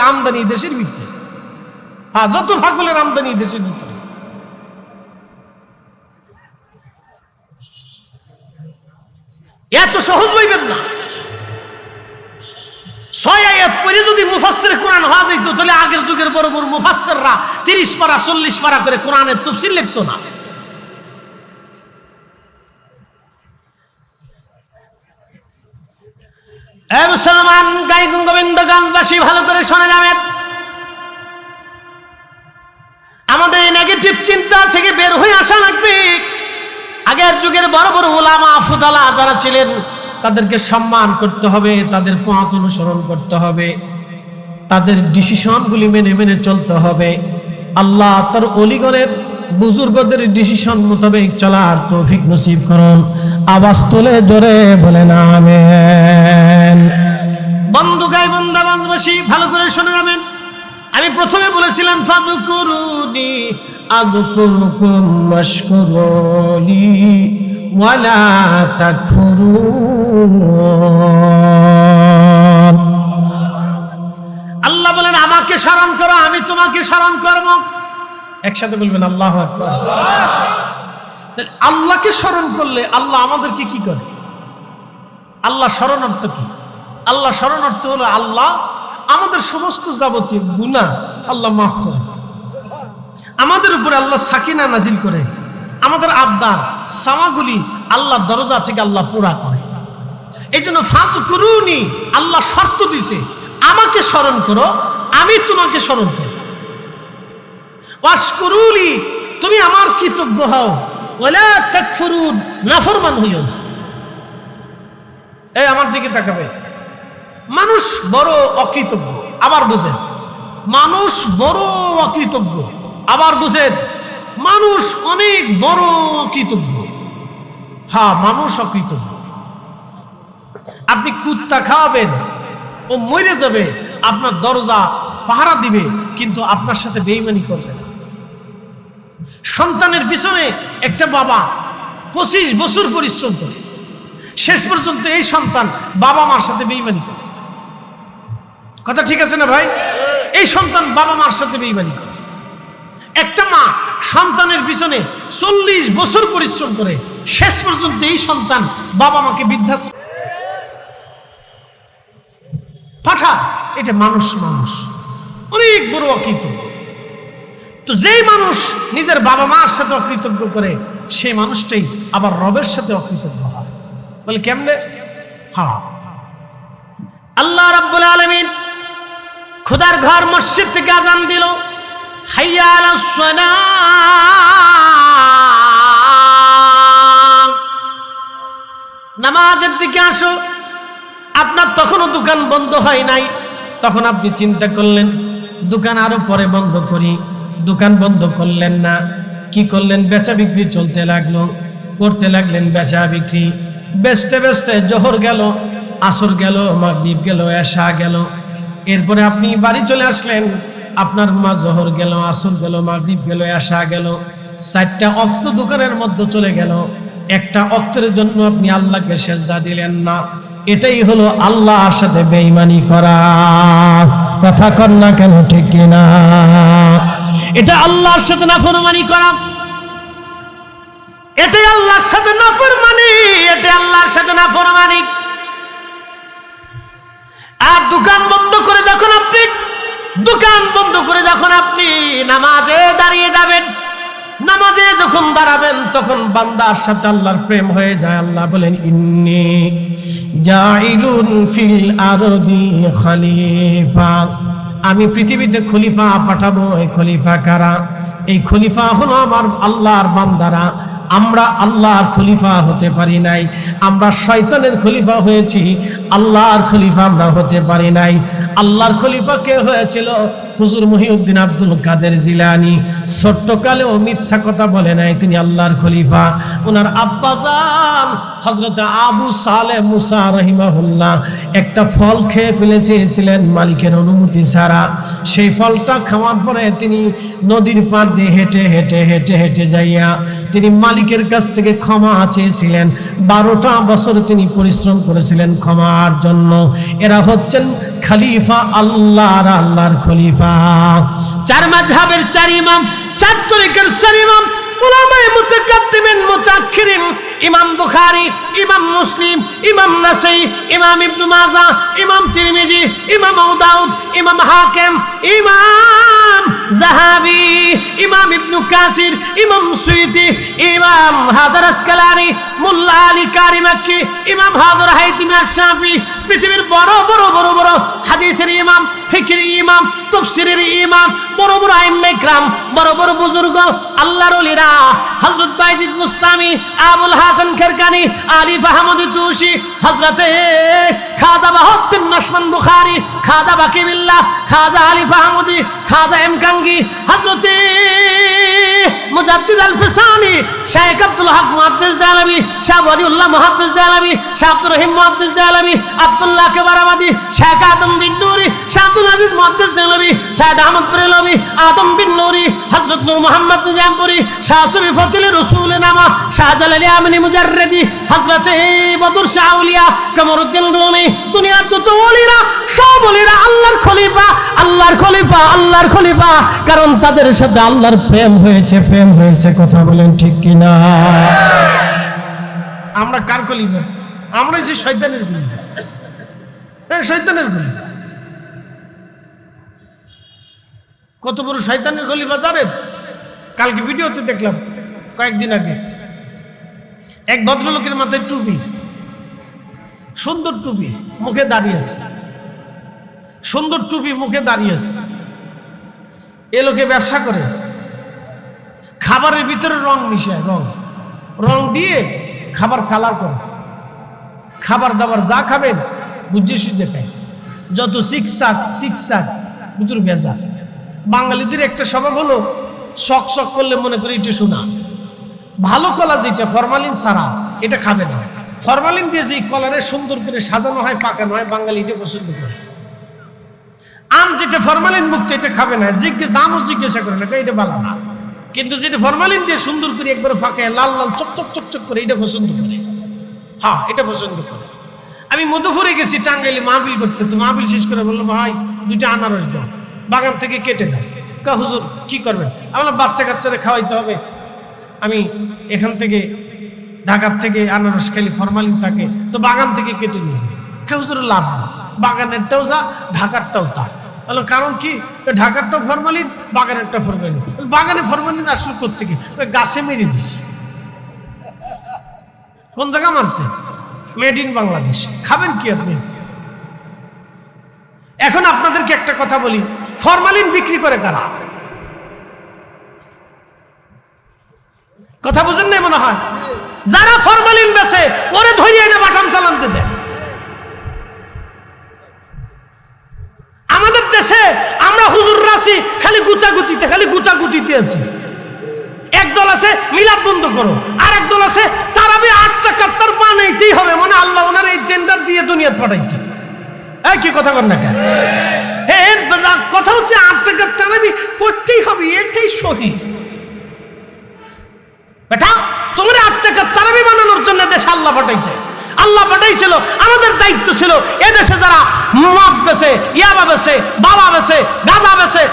আমদানি দেশের ভিতরে, যত ফাগলের আমদানি দেশের ভিতরে। এত সহজ হইবেন না। 6 আয়াত পড়ে যদি মুফাসসির কোরআন হওয়া যেত, তাহলে আগের যুগের বড় বড় মুফাসসিররা 30 পারা 40 পারা করে কোরআনের তাফসীর লিখতো না। মুসলমান গোবিন্দগঞ্জবাসী ভালো করে শুনে যাবেন, আমাদের এই নেগেটিভ চিন্তা থেকে বের হয়ে আসা লাগবে। আগের যুগের বড় বড় উলামা ফুদালা যারা ছিলেন তাদেরকে সম্মান করতে হবে, তাদের পথ অনুসরণ করতে হবে, তাদের ডিসিশনগুলি মেনে মেনে চলতে হবে। আল্লাহ তার ওলিগণের বুজুর্গদের ডিসিশন মোতাবেক চলার তৌফিক নসিব করুন। আওয়াজ তুলে জোরে বলেন আমিন। বন্ধু গাই বন্দাবাসী ভালো করে শুনে যাবেন। আমি প্রথমে বলেছিলাম ফাযকুরুনি আযকুরুকুম ওয়াশকুরুনি ওয়ালা তাকফুরুন। আল্লাহ বলেন আমাকে স্মরণ করো, আমি তোমাকে স্মরণ করব। একসাথে বলবেন আল্লাহু আকবার। তাহলে আল্লাহকে স্মরণ করলে আল্লাহ আমাদেরকে কি করে? আল্লাহ স্মরণ অর্থ কি? আল্লাহ স্মরণ অর্থ হলো আল্লাহ আমাদের সমস্ত যাবতীয় গুনাহ আল্লাহ মাফ করে, আমাদের উপরে আল্লাহ সাকিনা নাজিল করে, আমাদের আবদার সামাগুলি আল্লাহ দরজা থেকে আল্লাহ পুরা করে। এই জন্য ফাযকুরুনি, আল্লাহ শর্ত দিছে আমাকে স্মরণ করো, আমি তোমাকে স্মরণ করি। ওয়াশকুরুলি, তুমি আমার কৃতজ্ঞ হও। ওয়ালা তাকফুরুন, নাফরমান হইও না। এই আমার দিকে তাকাবে। মানুষ বড় অকৃতজ্ঞ, আবার বুঝেন মানুষ বড় অকৃতজ্ঞ, আবার বুঝেন মানুষ অনেক বড় অকৃতজ্ঞ। হ্যাঁ, মানুষ অকৃতজ্ঞ। আপনি কুত্তা খাওয়াবেন, ও মরে যাবে, আপনার দরজা পাহারা দিবে, কিন্তু আপনার সাথে বেঈমানি করবে না। সন্তানের পিছনে একটা বাবা 25 বছর পরিশ্রম করে, শেষ পর্যন্ত এই সন্তান বাবা মার সাথে বেঈমানি করে। কথা ঠিক আছে না ভাই? এই সন্তান বাবা মার সাথে বেঈমানি করে। একটা মা সন্তানের পিছনে 40 বছর পরিশ্রম করে, শেষ পর্যন্ত এই সন্তান বাবা মাকে বৃদ্ধাশ্রম পাঠায়। এটা মানুষ অনেক বড় অকৃতজ্ঞ। তো যেই মানুষ নিজের বাবা মার সাথে অকৃতজ্ঞ করে, সেই মানুষটাই আবার রবের সাথে অকৃতজ্ঞ হয়। বলে কেমনে? হ্যাঁ, আল্লাহ রাব্বুল আলামিন খোদার ঘর মসজিদ থেকে আযান দিল, হাইয়া আলাস সালাহ, নামাজের দিকে আসো। আপনার তখনও দোকান বন্ধ হয় নাই, তখন আপনি চিন্তা করলেন দোকান আরো পরে বন্ধ করি। দোকান বন্ধ করলেন না, কি করলেন? বেচা বিক্রি চলতে লাগলো, করতে লাগলেন বেচা বিক্রি। বেচতে বেচতে জোহর গেল, আসর গেল, মাগরিব গেল, এশা গেল। এরপরে আপনি বাড়ি চলে আসলেন, আপনার মা জোহর গেল, আসর গেল, মাগরিব গেল, এশা গেল, 4টা ওয়াক্ত দোকানের মধ্যে চলে গেল। একটা ওয়াক্তের জন্য আপনি আল্লাহকে সেজদা দিলেন না। এটাই হলো আল্লাহর সাথে বেঈমানি করা। কথা কর না কেন, ঠিক কিনা? এটা আল্লাহর সাথে নাফরমানি করা, এটাই আল্লাহর সাথে নাফরমানি, এটা আল্লাহর সাথে নাফরমানি। আর দোকান বন্ধ করে যখন আপনি নামাজে দাঁড়িয়ে যাবেন, নামাজে যখন দাঁড়াবেন, তখন বান্দার সাথে আল্লাহর প্রেম হয়ে যায়। আল্লাহ বলেন ইন্নী জাইলুন ফিল আরদি খলিফা, আমি পৃথিবীতে খলিফা পাঠাবো। এই খলিফা কারা? এই খলিফা হলো আমার আল্লাহর বান্দারা। আমরা আল্লাহর খলিফা হতে পারি নাই, আমরা শয়তানের খলিফা হয়েছি, আল্লাহর খলিফা আমরা হতে পারি নাই। আল্লাহর খলিফা কে হয়েছিল? হুজুর মহিউদ্দিন আব্দুল কাদের জিলানী। ছোট্টকালেও মিথ্যা কথা বলে নাই, তিনি আল্লাহর খলিফা। ওনার আব্বাজান হযরত আবু সালেহ মুসা রাহিমাহুল্লাহ একটা ফল খেয়ে ফেলেছিলেন মালিকের অনুমতি ছাড়া। সেই ফলটা খাওয়ার পরে তিনি নদীর পাড় দিয়ে হেঁটে হেঁটে হেঁটে হেঁটে যাইয়া তিনি মালিকের কাছ থেকে ক্ষমা চেয়েছিলেন। 12টা বছর তিনি পরিশ্রম করেছিলেন ক্ষমার জন্য। এরা হচ্ছেন খলিফা, আল্লাহর খলিফা। 4 মাযহাবের 4 ইমাম, 4 তরিকার 4 ইমাম, উলামায়ে মুতাকাদ্দিমিন মুতাআখিরিন, ইমাম বুখারী, ইমাম মুসলিম, ইমাম নাসাই, ইমাম ইবনে মাজাহ, ইমাম তিরমিজি, ইমাম আবু দাউদ, ইমাম হাকিম, ইমাম যাহাবি, ইমাম ইবনে কাসির, ইমাম সুয়ুতি, ইমাম হাজার আসকালানি, মোল্লা আলী কারি মাক্কি, ইমাম হাজার হাইতিমি আশ-শাফি, পৃথিবীর বড় বড় বড় বড় হাদিসের ইমাম, ফিকহের ইমাম, তাফসীরের ইমাম, বড় বড় আইম্মা ইকরাম, বড় বড় বুজুর্গ, আল্লাহর ওলিরা, হযরত বাইজিদ মুস্তামি, আবুল হাসান খারকানি, আলিফ আহমদ তুসি, হযরতে খাজা বাহাউদ্দিন নশমান বুখারী, খাজা বাকিবিল্লাহ, খাজা আলিফ আহমদি, খাজা এমকাঙ্গি, হযরতে মুজাদ্দিদ আল ফিসানি, শেখ আব্দুল হক মুহাদ্দিস দেহলভী, শাহ ওয়ালিউল্লাহ মুহাদ্দিস দেহলভী, শাহ আব্দুর রহিম মুহাদ্দিস দেহলভী, আব্দুল্লাহ কেবারাবাদী, শেখ আদম বিন নূরি, শাহ আব্দুল আজিজ মুহাদ্দিস দেহলভী, সৈয়দ আহমদ বেরেলভী, আদম বিন নূরি, হযরত নূর মুহাম্মদ নিজামপুরি, শাহ সুফি ফতিল রসুল নামা, শাহ জালালি আমিনী মুজাররদি, হযরত বদর শাহ আউলিয়া কামরউদ্দিন রুমি, দুনিয়ার যত ওলিরা সব ওলিরা আল্লাহর খলিফা, আল্লাহর খলিফা, আল্লাহর খলিফা, কারণ তাদের সাথে আল্লাহর প্রেম হয়েছে, প্রেম হয়েছে। কথা বলেন ঠিক কিনা? আমরা কার খলিফা? আমরা যে শয়তানের খলিফা। হ্যাঁ, শয়তানের খলিফা। কত বড় শয়তানের খলিফা জানেন? কালকে ভিডিওতে দেখলাম, কয়েকদিন আগে, এক ভদ্রলোকের মাথায় টুপি, সুন্দর টুপি, মুখে দাঁড়িয়ে আছে, সুন্দর টুপি, মুখে দাঁড়িয়ে আছে। এ লোকে ব্যবসা করে, খাবারের ভিতরে রং মিশায়, রং দিয়ে খাবার কালার করে। খাবার দাবার যা খাবেন বুঝে সুঝে খায়, যত শিকসাক ভিতর ভেজা। বাঙালিদের একটা স্বভাব হলো, শক শক করলে মনে করি এটা শোনা ভালো কলা, যেটা ফরমালিন ছাড়া এটা খাবে না। ফরমালিন দিয়ে যে কলারে সুন্দর করে সাজানো হয়, পাকানো হয়, বাঙালি এটা পছন্দ করে। আম যেটা ফরমালিন মুক্ত এটা খাবে না, দামও জিজ্ঞাসা করে না, এটা ভালো না। কিন্তু যেটা ফরমালিন দিয়ে সুন্দর করে একবার ফাঁকায় লাল লাল চকচক চকচক করে, এটা পছন্দ করে। হ্যাঁ, এটা পছন্দ করে। আমি মধুপুরে গেছি টাঙ্গাইলে মাহফিল করতে, তো মাহফিল শেষ করে বললো, ভাই দুইটা আনারস দাও, বাগান থেকে কেটে দাও। কা হুজুর কি করবেন? আমার বাচ্চা কাচ্চারা খাওয়াইতে হবে, আমি এখান থেকে ঢাকার থেকে আনারস খালি ফরমালিন থাকে, তো বাগান থেকে কেটে নিয়ে যাই। কা হুজুর লাভ না, বাগানেরটাও যা, ঢাকারটাও তা। বললো কারণ কি? ঢাকারটাও ফরমালিন, বাগানেরটা ফরমালিন। বাগানে ফরমালিন আসলো কোত্থেকে? গাছে মেরে দিস। কোন জায়গা মারছে? Made in Bangladesh. খাবেন কি আপনি? এখন আপনাদেরকে একটা কথা বলি, ফরমালিন বিক্রি করে কারা? কথা বুঝেন না মনে হয়? যারা ফরমালিন বেচে ওরে ধরিয়ে এনে বাটাম চালানতে দেয়। আমাদের দেশে আমরা হুজুররা আছি খালি গুতাগুতিতে আছি। একদল আছে মিলাদ বন্ধ করো, আর একদল আছে তারাবি 8 টাকা তার বানাইতেই হবে, মানে আল্লাহ ওনার এই টেন্ডার দিয়ে দুনিয়াত পাঠাইছে। এই কি কথা কর না কেন? এর কথা হচ্ছে 8 টাকা তারাবি পড়তেই হবে, এটাই সহি। বেটা তোমরা 8 টাকা তারাবি বানানোর জন্য দেশে আল্লাহ পাঠাইছে। আল্লাহ পাঠাইছিল, আমাদের দায়িত্ব ছিল এদেশে যারা মদ বেছে, ইয়াবা বেছে, বাবা বেছে, গাঁজা বেছে,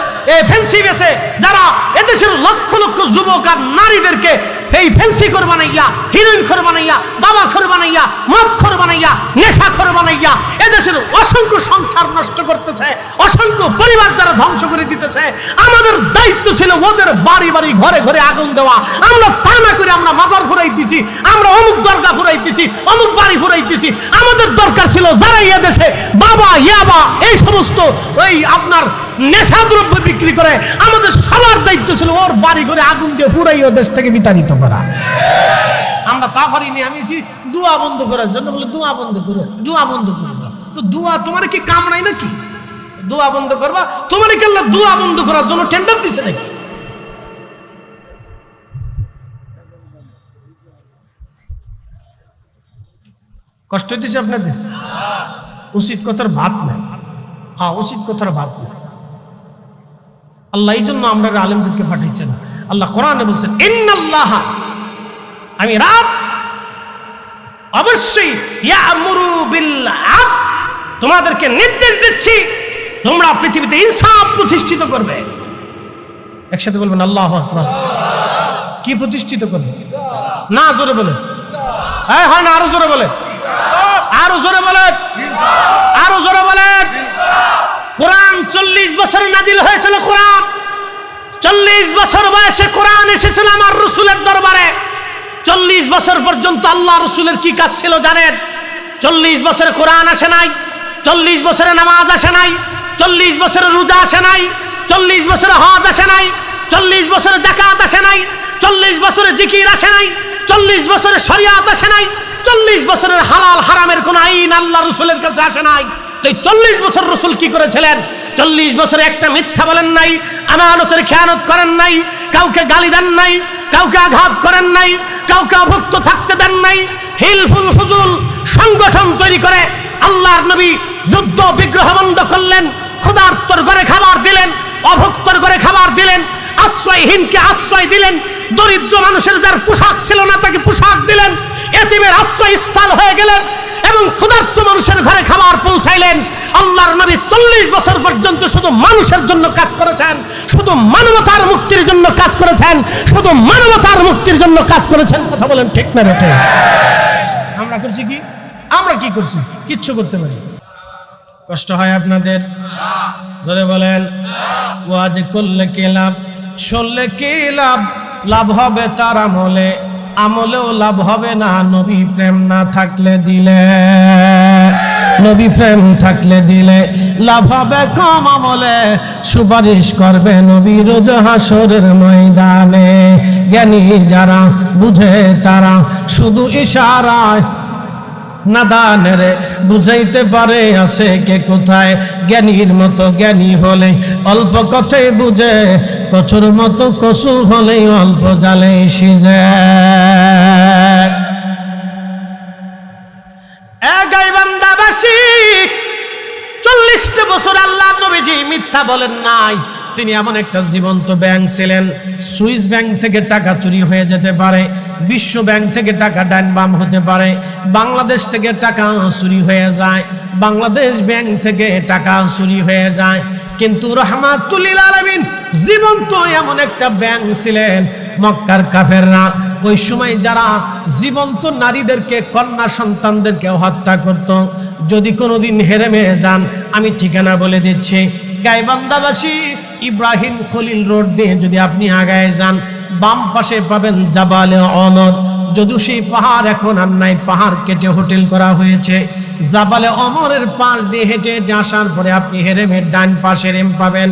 ফেন্সি বেছে, যারা এদেশের লক্ষ লক্ষ যুবক আর নারীদেরকে এই ফেন্সি খোর বানাইয়া, হিরোইন খোর বানাইয়া, বাবা খোর বানাইয়া, মদ খোর বানাইয়া, নেশা খোর বানাইয়া এদেশের অসংখ্য সংসার নষ্ট করতেছে, অসংখ্য পরিবার যারা ধ্বংস করে দিতেছে, আমাদের দায়িত্ব ছিল ওদের বাড়ি বাড়ি ঘরে ঘরে আগুন দেওয়া। আমরা তা না করে আমরা মাজার ফুরাইতেছি, আমরা অমুক দরগা ফুরাইতেছি, অমুক বাড়ি ফুরাইতেছি। আমাদের দরকার ছিল যারা এদেশে বাবা, ইয়াবা এই সমস্ত ওই আপনার নেশা দ্রব্য বিক্রি করে, আমাদের সবার দায়িত্ব ছিল ওর বাড়ি ঘরে আগুন দিয়ে পুরাই ও দেশ থেকে বিতাড়িত করা। আমরা তা পারিনি। আমি দোয়া বন্ধ করার জন্য বলে দোয়া বন্ধ করো, দোয়া বন্ধ করে দাও। তো দোয়া তোমার কি কামড়াই নাকি? দোয়া বন্ধ করবা? তোমার কি আল্লাহ দোয়া বন্ধ করার জন্য টেন্ডার দিছে নাকি? কষ্ট হইতেছে আপনাদের? উচিত কথার ভাত নাই। হ্যাঁ, উচিত কথার ভাত নাই। আল্লাহ এই জন্য আমরা আলেমদেরকে পাঠাইছেন। আল্লাহ কোরআনে বলছেন, ইন্নাল্লাহ, আমি রাব অবশ্যই, ইয়ামুরু বিল আদল, তোমাদেরকে নির্দেশ দিচ্ছি তোমরা পৃথিবীতে ইনসাফ প্রতিষ্ঠিত করবে। একসাথে বলবেন আল্লাহু আকবার। কি প্রতিষ্ঠিত করবে? না জোরে বলে, হ্যাঁ হয় না, আরো জোরে বলে, আরো জোরে বলে, আরো জোরে বলে। কোরআন 40 বছর নাজিল হয়েছিল। কোরআন 40 বছর বয়সে কোরআন এসেছিল আমার রাসূলের দরবারে। 40 বছর পর্যন্ত আল্লাহ রাসূলের কি কাজ ছিল জানেন? 40 বছরে কোরআন আসে নাই, 40 বছরে নামাজ আসে নাই, 40 বছরে রোজা আসে নাই, 40 বছরে হজ আসে নাই, 40 বছরে যাকাত আসে নাই, 40 বছরে জিকির আসে নাই, 40 বছরে শরিয়াত আসে নাই, 40 বছরের হালাল হারামের কোন আইন আল্লাহ রাসূলের কাছে আসে নাই। তো 40 বছর রাসূল কি করেছিলেন? 40 বছরে একটা মিথ্যা বলেন নাই, আমানতের খেয়ানত করেন নাই, কাউকে গালি দেন নাই, কাউকে আঘাত করেন নাই, কাউকে অভুক্ত থাকতে দেন নাই। হিলফুল ফুজুল সংগঠন তৈরি করে আল্লাহর নবী যুদ্ধ বিগ্রহ বন্ধ করলেন, ক্ষুধার্তর ঘরে খাবার দিলেন, অভুক্তর ঘরে খাবার দিলেন, আশ্রয়হীনকে আশ্রয় দিলেন, দরিদ্র মানুষের যার পোশাক ছিল না তাকে পোশাক দিলেন, এতিমের আশ্রয়স্থল হয়ে গেলেন এবং ক্ষুধার্ত মানুষের ঘরে খাবার পৌঁছাইলেন। আল্লাহর নবী 40 বছর পর্যন্ত শুধু মানুষের জন্য কাজ করেছেন, শুধু মানবতার মুক্তির জন্য কাজ করেছেন, শুধু মানবতার মুক্তির জন্য কাজ করেছেন। কথা বলেন ঠিক না বেঠে? আমরা করছি কি? আমরা কি করছি? কিচ্ছু করতে পারি। কষ্ট হয় আপনাদের? ধরে বলেন ওয়াজ করলে কি লাভ, শুনলে কি লাভ? লাভ হবে তার আমলে, আমলেও লাভ হবে না নবী প্রেম না থাকলে দিলে। নবী প্রেম থাকলে দিলে লাভ হবে কম, আমলে সুপারিশ করবে নবী রোজ হাসরের ময়দানে। জ্ঞানী যারা বুঝে তারা শুধু ইশারায় নাদানের বুঝাইতে পারে আছে কে কোথায়। জ্ঞানীর মতো জ্ঞানী হলে অল্প কথাই বুঝে, কচুর মতো কচু হলে অল্প জালে সিজে। গাইবান্ধাবাসী 40টা বছর আল্লাহ নবীজি মিথ্যা বলেন নাই। তিনি এমন একটা জীবন্ত ব্যাংক ছিলেন, সুইস ব্যাংক থেকে টাকা চুরি হয়ে যেতে পারে, বিশ্ব ব্যাংক থেকে টাকা ডান বাম হতে পারে, বাংলাদেশ থেকে টাকা চুরি হয়ে যায়, বাংলাদেশ ব্যাংক থেকে টাকা চুরি হয়ে যায়। কিন্তু রাহমাতুল লিল আলামিন জীবন্ত এমন একটা ব্যাংক ছিলেন। মক্কার কাফেররা ওই সময় যারা জীবন্ত নারীদেরকে, কন্যা সন্তানদেরকে হত্যা করত, যদি কোনোদিন হেরেমে যান, আমি ঠিকানা বলে দিচ্ছি, গাইবান্ধাবাসী ইব্রাহিম খলিল রোড দিয়ে যদি আপনি আগায় যান, বাম পাশে পাবেন জাবালে অমর। যদিও সেই পাহাড় এখন আর নাই, পাহাড় কেটে হোটেল করা হয়েছে। জাবালে অমরের পাশ দিয়ে হেঁটে হেঁটে আসার পরে আপনি হেরেমের ডান পাশে রেম পাবেন।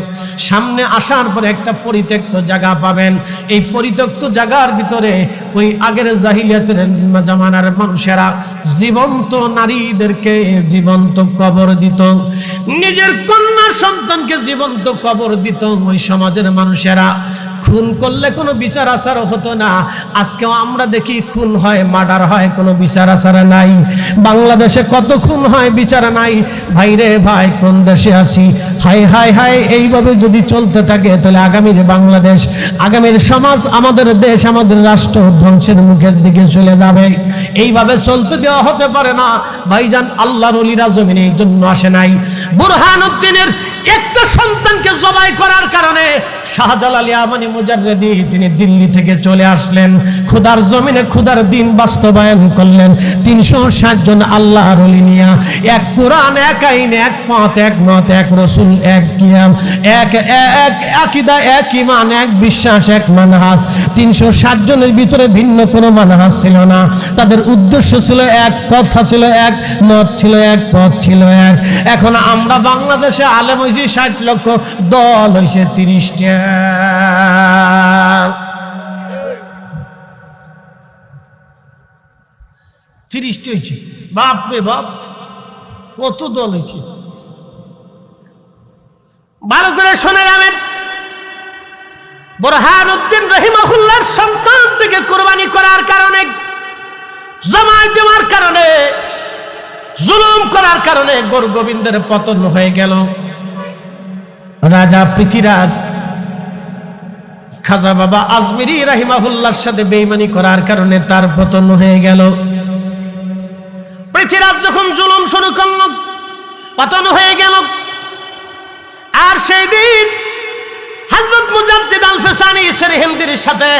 সামনে আসার পরে একটা পরিত্যক্ত জায়গা পাবেন। এই পরিত্যক্ত জায়গার ভিতরে ওই আগের জাহিলিয়াতের জামানার মানুষেরা জীবন্ত নারীদেরকে জীবন্ত কবর দিত, নিজের কন্যা সন্তানকে জীবন্ত কবর দিত। ওই সমাজের মানুষেরা খুন করলে কোনো বিচার আচার হতো না। আজকেও আমরা দেখি খুন হয়, মার্ডার হয়, কোনো বিচার আচার নাই। বাংলাদেশে কত খুন হয়, বিচার নাই। ভাইরে ভাই, কোন দেশে আছি? হাই হাই হাই, এইভাবে যদি চলতে থাকে তাহলে আগামীর বাংলাদেশ, আগামীর সমাজ, আমাদের দেশ, আমাদের রাষ্ট্র ধ্বংসের মুখের দিকে চলে যাবে। এইভাবে চলতে দেওয়া হতে পারে না ভাইজান। আল্লাহর ওলিরা জমিনে এই জন্য আসে নাই। বুরহানুদ্দিনের একটা সন্তানকে জবাই করার কারণে শাহজালাল ইয়ামানি মুজাররিদি তিনি দিল্লি থেকে চলে আসলেন, খোদার জমিনে খোদার দিন বাস্তবায়ন করলেন। 360 জন আল্লাহর ওলি নিয়া, এক কোরআন, এক আইন, এক পথ, এক মত, এক রসুল, এক কিয়াম, এক আকীদা, এক ঈমান, এক বিশ্বাস, এক মানহাজ। 360 জনের ভিতরে ভিন্ন কোনো মানহাজ ছিল না। তাদের উদ্দেশ্য ছিল এক, কথা ছিল এক, মত ছিল এক, পথ ছিল এক। এখন আমরা বাংলাদেশে আলেম হয়েছি 60 লক্ষ, দল হয়েছে 30টা। 30টা হয়েছে। বাপ রে বাপ, কত দল হয়েছে! ভালো করে শুনে যাবেন। বুরহানুদ্দিন রহিমাহুল্লাহর সন্তান থেকে কোরবানি করার কারণে, জমায় দেওয়ার কারণে, জুলুম করার কারণে গৌর গোবিন্দের পতন হয়ে গেল। রাজা পৃথ্বীরাজ খাজা বাবা আজমিরি রাহিমাহুল্লাহর সাথে বেঈমানি করার কারণে তার পতন হয়ে গেল। পৃথ্বীরাজ যখন জুলুম শুরু করল, পতন হয়ে গেল। আর সেই দিন হযরত মুজাদ্দিদ আল ফিসানি সেরহিন্দির সাথে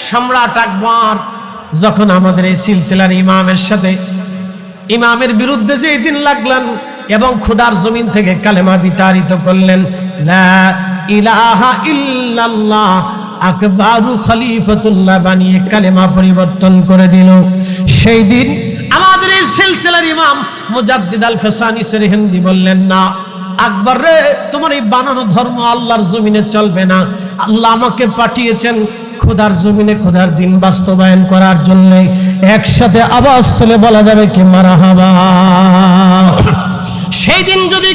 সম্রাট আকবর যখন আমাদের এই সিলসিলার ইমামের সাথে, ইমামের বিরুদ্ধে যেই দিন লাগলেন এবং খোদার জমিন থেকে কালেমা বিতাড়িত করলেন, লা ইলাহা ইল্লাল্লাহ আকবারু খলিফাতুল্লাহ বানিয়ে কালেমা পরিবর্তন করে দিল। সেই দিন আমাদের এই সিলসিলার ইমাম মুজাদ্দিদ আল ফিসানি সেরহিন্দি বললেন, না আকবর রে, তোমার এই বানানো ধর্ম আল্লাহর জমিনে চলবে না। আল্লাহ আমাকে পাঠিয়েছেন খোদার জমিনে খোদার দিন বাস্তবায়ন করার জন্য। একসাথে আওয়াজ তুলে বলা যাবে কি মারহাবা। সেই দিন যদি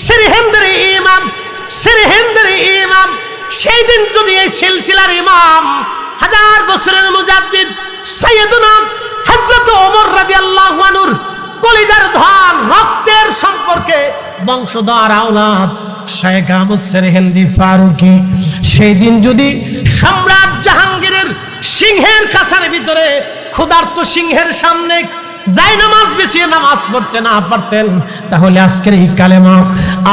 সিরহিন্দের ইমাম সেই দিন যদি এই সিলসিলার ইমাম হাজার বছরের মুজাদ্দিদ সাইয়েদুনা হযরত ওমর রাদিয়াল্লাহু আনহুর কলিজার ধন রক্তের সম্পর্কে বংশধর আওলাদ শেখ আহমদ সেরহিন্দি ফারুকি সেই দিন যদি সম্রাট জাহাঙ্গীরের সিংহের কাছার ভিতরে ক্ষুধার্ত সিংহের সামনে যাই নামাজ বিছিয়ে নামাজ পড়তে না পারতেন, তাহলে আজকের এই কালেমা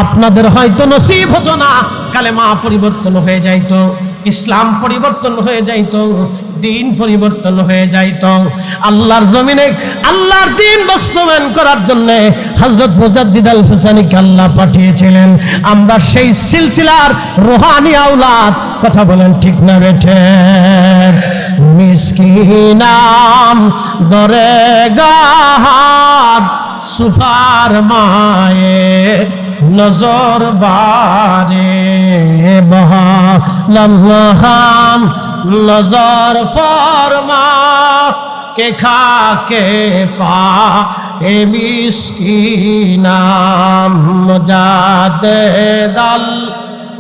আপনাদের হয়তো নসিব হতো না। কালেমা পরিবর্তন হয়ে যাইত, ইসলাম পরিবর্তন হয়ে যাইত, দিন পরিবর্তন হয়ে যাইত। আল্লাহর জমিনে আল্লাহর দিন বাস্তবায়ন করার জন্য হযরত মুজাদ্দিদ আল ফুসানিকে আল্লাহ পাঠিয়েছিলেন। আমরা সেই সিলসিলার রুহানি আওলাদ। কথা বলেন ঠিক না বেঠে? মিসকিনাম দরে গাহাদ সুফার মায়ে নজর বারে বহা লম্হাম নজর ফরমা কে খা কে পা এ মিসকিনাম মুজাদ্দিদ আল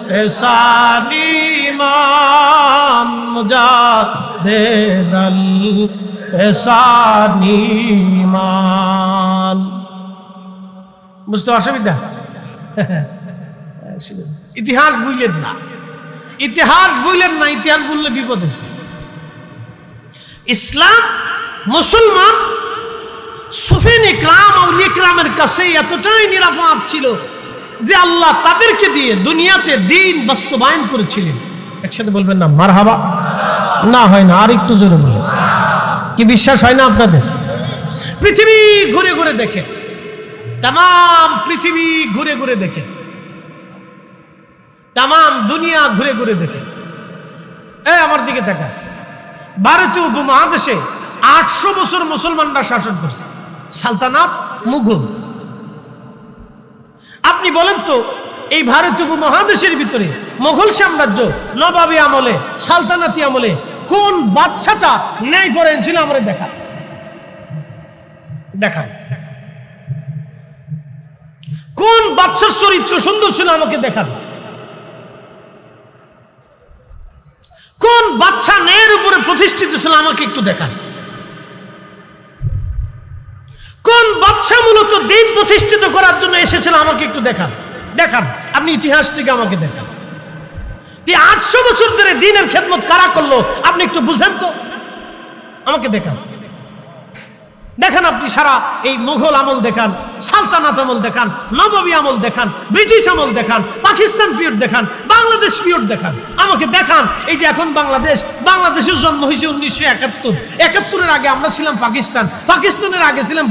ফসানি ইমাম মুজাদ্দিদ আল ফসানি ইমাম। বুঝতে অসুবিধা? ইতিহাস বুঝলেন না, ইতিহাস বুঝলেন না, ইতিহাস বললে বিপদ আছে। ইসলাম মুসলমান সুফিন ইকরাম আউলিয়া ইকরামের কাছে এতটাই নিরাপদ ছিল যে আল্লাহ তাদেরকে দিয়ে দুনিয়াতে দিন বাস্তবায়ন করেছিলেন। একসাথে বলবেন না মারহাবা? না হয় না, আর একটু জোরে বলেন। কি বিশ্বাস হয় না আপনাদের? পৃথিবী ঘুরে ঘুরে দেখেন, তাম পৃথিবী ঘুরে ঘুরে দেখেন, তাম দুনিয়া ঘুরে ঘুরে দেখেন। আমার দিকে দেখা, ভারতীয় উপমহাদেশে 800 বছর মুসলমানরা শাসন করছে, সালতানাত মুঘল। আপনি বলেন তো এই ভারতীয় উপমহাদেশের ভিতরে মুঘল সাম্রাজ্য নবাবী আমলে সালতানাতি আমলে কোন বাদশাটা ন্যায় পরায়ণ ছিল? আমরা দেখায় কোন বাদশার চরিত্র সুন্দর ছিল আমাকে দেখান। কোন বাদশা ন্যায়ের উপরে প্রতিষ্ঠিত ছিল আমাকে একটু দেখান। কোন বাদশা মূলত দিন প্রতিষ্ঠিত করার জন্য এসেছিল আমাকে একটু দেখান। দেখান, আপনি ইতিহাস থেকে আমাকে দেখান। 800 বছর ধরে দিনের খেদমত কারা করলো আপনি একটু বুঝেন তো, আমাকে দেখান। দেখেন আপনি সারা এই মুঘল আমল দেখান, সালতানাত আমল দেখান, নবাবী আমল দেখান, ব্রিটিশ আমল দেখান, পাকিস্তান পিরিয়ড দেখান, বাংলাদেশ পিরিয়ড দেখান, আমাকে দেখান। এই যে এখন বাংলাদেশের জন্ম হয়েছে 1971। 71-এর আগে আমরা ছিলাম পাকিস্তান, পাকিস্তানের আগে ছিলাম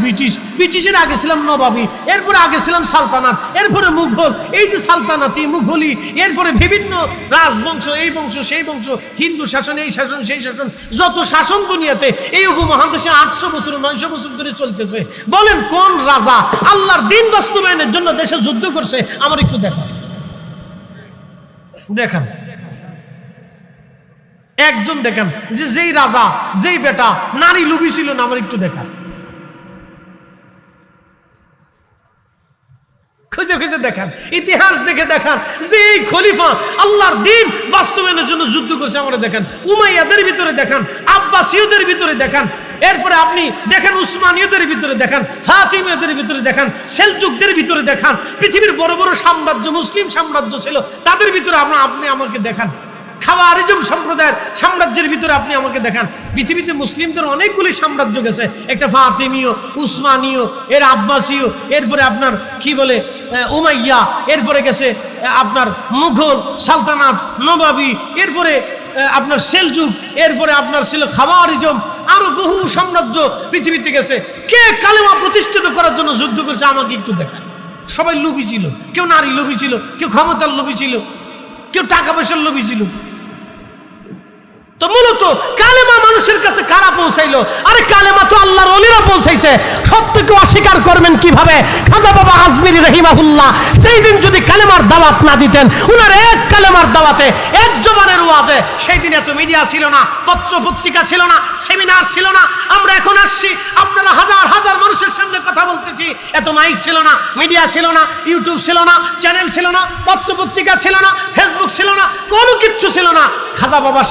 ব্রিটিশের আগে ছিলাম নবাবী, এরপরে আগে ছিলাম সালতানাত, এরপরে মুঘল। এই যে সালতানাতি মুঘলি, এরপরে বিভিন্ন রাজবংশ, এই বংশ সেই বংশ, হিন্দু শাসন, এই শাসন সেই শাসন, যত শাসন দুনিয়াতে এই উপমহাদেশে 800 বছর 900 বছর ধরে চলতেছে। বলেন কোন রাজা আল্লাহর দিন বাস্তবায়নের জন্য দেশে যুদ্ধ করছে? আমার একটু দেখান একজন দেখান যে যেই রাজা যেই বেটা নারী লোভী ছিল না, আমার একটু দেখান। খুঁজে খুঁজে দেখান, ইতিহাস দেখে দেখান যে এই খলিফা আল্লাহর দিন বাস্তবায়নের জন্য যুদ্ধ করছে। আমরা দেখান উমাইয়াদের ভিতরে দেখান, আব্বাসীয়দের ভিতরে দেখান, এরপরে আপনি দেখেন উসমানীয়দের ভিতরে দেখান, ফাতিমীয়দের ভিতরে দেখান, সেলজুকদের ভিতরে দেখান। পৃথিবীর বড় বড় সাম্রাজ্য, মুসলিম সাম্রাজ্য ছিল, তাদের ভিতরে আপনি আমাকে দেখান। খাওয়ারিজম সম্প্রদায়ের সাম্রাজ্যের ভিতরে আপনি আমাকে দেখান। পৃথিবীতে মুসলিমদের অনেকগুলি সাম্রাজ্য গেছে, একটা ফাতিমীয়, উসমানীয়, এর আব্বাসীয়, এরপরে আপনার কি বলে উমাইয়া, এরপরে গেছে আপনার মুঘল সালতানাত নবাবী, এরপরে আপনার সেলজুক, এরপরে আপনার ছিল খাওয়ারিজম, আরো বহু সাম্রাজ্য পৃথিবীতে গেছে। কে কালেমা প্রতিষ্ঠিত করার জন্য যুদ্ধ করছে আমাকে একটু দেখান। সবাই লোভী ছিল, কেউ নারী লোভী ছিল, কেউ ক্ষমতার লোভী ছিল, কেউ টাকা পয়সার লোভী ছিল। তো মূলত কালেমা মানুষের কাছে কারা পৌঁছাইলো? আরে কালেমা তো আল্লাহর ওলিরা পৌঁছাইছে। সত্যকে অস্বীকার করবেন কিভাবে? খাজা বাবা আজমিরি রহিমাহুল্লাহ সেই দিন যদি কালেমার দাওয়াত না দিতেন, উনার এক কালেমার দাওয়াতে, এক জবানের ওয়াজে, সেই দিন এত মিডিয়া ছিল না, পত্র পত্রিকা ছিল না, সেমিনার ছিল না। আমরা এখন আসছি, আপনারা হাজার হাজার মানুষের সামনে কথা বলতেছি, এত মাইক ছিল না, মিডিয়া ছিল না, ইউটিউব ছিল না, চ্যানেল ছিল না, পত্র পত্রিকা ছিল না, ফেসবুক ফেসবুক ছিল না, কোনো কিচ্ছু ছিল না। খাজা বাবা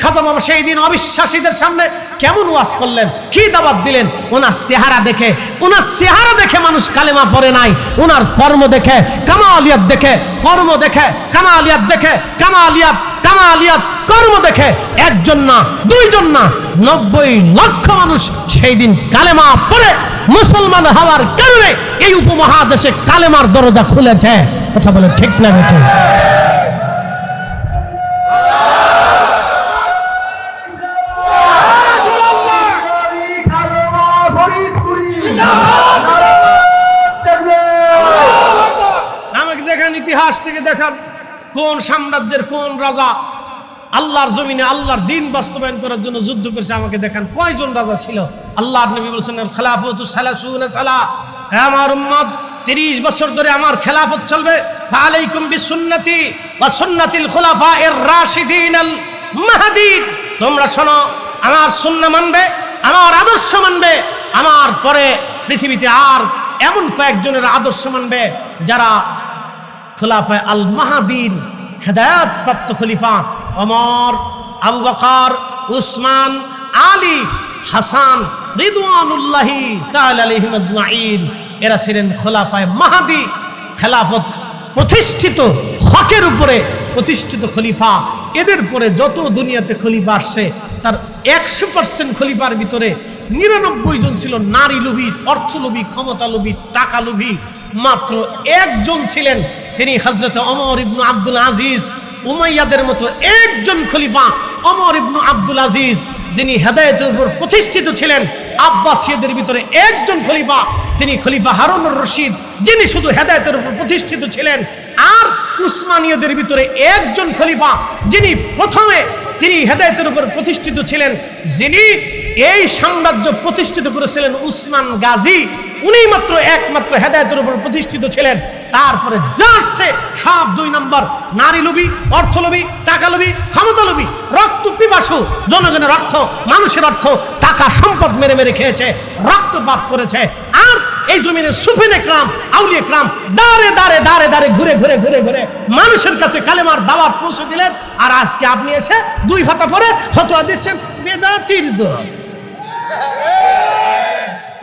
খাজা বাবা সেই দিন অবিশ্বাসীদের সামনে কেমন ওয়াজ করলেন, কি দাওয়াত দিলেন। ওনার চেহারা দেখে মানুষ কালেমা পড়ে নাই, ওনার কর্ম দেখে, কামালিয়াত দেখে, কর্ম দেখে, কামালিয়াত দেখে, কামালিয়াত কর্ম দেখে একজন না, দুইজন না, 90 লক্ষ মানুষ সেই দিন কালেমা পড়ে মুসলমান হওয়ার কারণে এই উপমহাদেশে কালেমার দরজা খুলেছে। কথা বলে ঠিক না বেঠিক? আমাকে দেখান, ইতিহাস থেকে দেখান কোন সাম্রাজ্যের কোন রাজা আল্লাহর জমিনে আল্লাহর দিন বাস্তবায়ন করার জন্য যুদ্ধ করেছে। আমাকে দেখান কয়জন রাজা ছিল। আল্লাহর নবী বলেছেন খেলাফত সালাসুনা সালা, আমার উম্মত 30 বছর ধরে আমার খেলাফত চলবে। ফালাইকুম বিসুন্নতি ওয়া সুন্নাতিল খুলাফায়ের রাশিদিন আল মাহদীন। তোমরা শোনো, আমার সুন্নাহ মানবে, আমার আদর্শ মানবে, আমার পরে পৃথিবীতে আর এমন কয়েকজনের আদর্শ মানবে যারা খুলাফায়ে আল মাহদীন, হেদায়েত প্রাপ্ত খলিফা। ওমর, আবু বকর, উসমান, আলী, হাসান রিদওয়ানুল্লাহি তাআলা আলাইহিম আজমাইন, এরা ছিলেন খোলাফায়ে মাহদী। খেলাফত প্রতিষ্ঠিত, হকের উপরে প্রতিষ্ঠিত খলিফা। এদের পরে যত দুনিয়াতে খলিফা আসছে তার 100% খলিফার ভিতরে 99 জন ছিল নারী লোভী, অর্থ লোভী, ক্ষমতা লোভী, টাকা লোভী। মাত্র একজন ছিলেন, তিনি হযরত ওমর ইবনে আব্দুল আজিজ। উমাইয়াদের মতো একজন খলিফা ওমর ইবনে আব্দুল আজিজ, যিনি হেদায়েতের উপর প্রতিষ্ঠিত ছিলেন। আব্বাসীয়দের ভিতরে একজন খলিফা, তিনি খলিফা হারুনুর রশিদ, যিনি শুধু হেদায়েতের উপর প্রতিষ্ঠিত ছিলেন। আর উসমানীয়দের ভিতরে একজন খলিফা, যিনি প্রথমে তিনি হেদায়েতের উপর প্রতিষ্ঠিত ছিলেন, যিনি এই সাম্রাজ্য প্রতিষ্ঠিত করেছিলেন, উসমান গাজী। উনি মাত্র একমাত্র হেদায়েতের উপর প্রতিষ্ঠিত ছিলেন। তারপরে যাচ্ছে সব 2 নম্বর, নারী লোভী, অর্থ লোভী, টাকা লোভী, ক্ষমতা লোভী, রক্ত পিপাসু, জনগণের অর্থ, মানুষের অর্থ, টাকা সম্পদ মেরে মেরে খেয়েছে, রক্তপাত করেছে। আর এই জমিনে সুফিনে একরাম, আউলিয়া একরাম দাঁড়ে দাঁড়ে দাঁড়ে দাঁড়ে ঘুরে ঘুরে ঘুরে ঘুরে মানুষের কাছে কালেমার দাওয়াত পৌঁছে দিলেন। আর আজকে আপনি এসে 2 ফাতা পরে ফতোয়া দিচ্ছেন বেদাতির দল।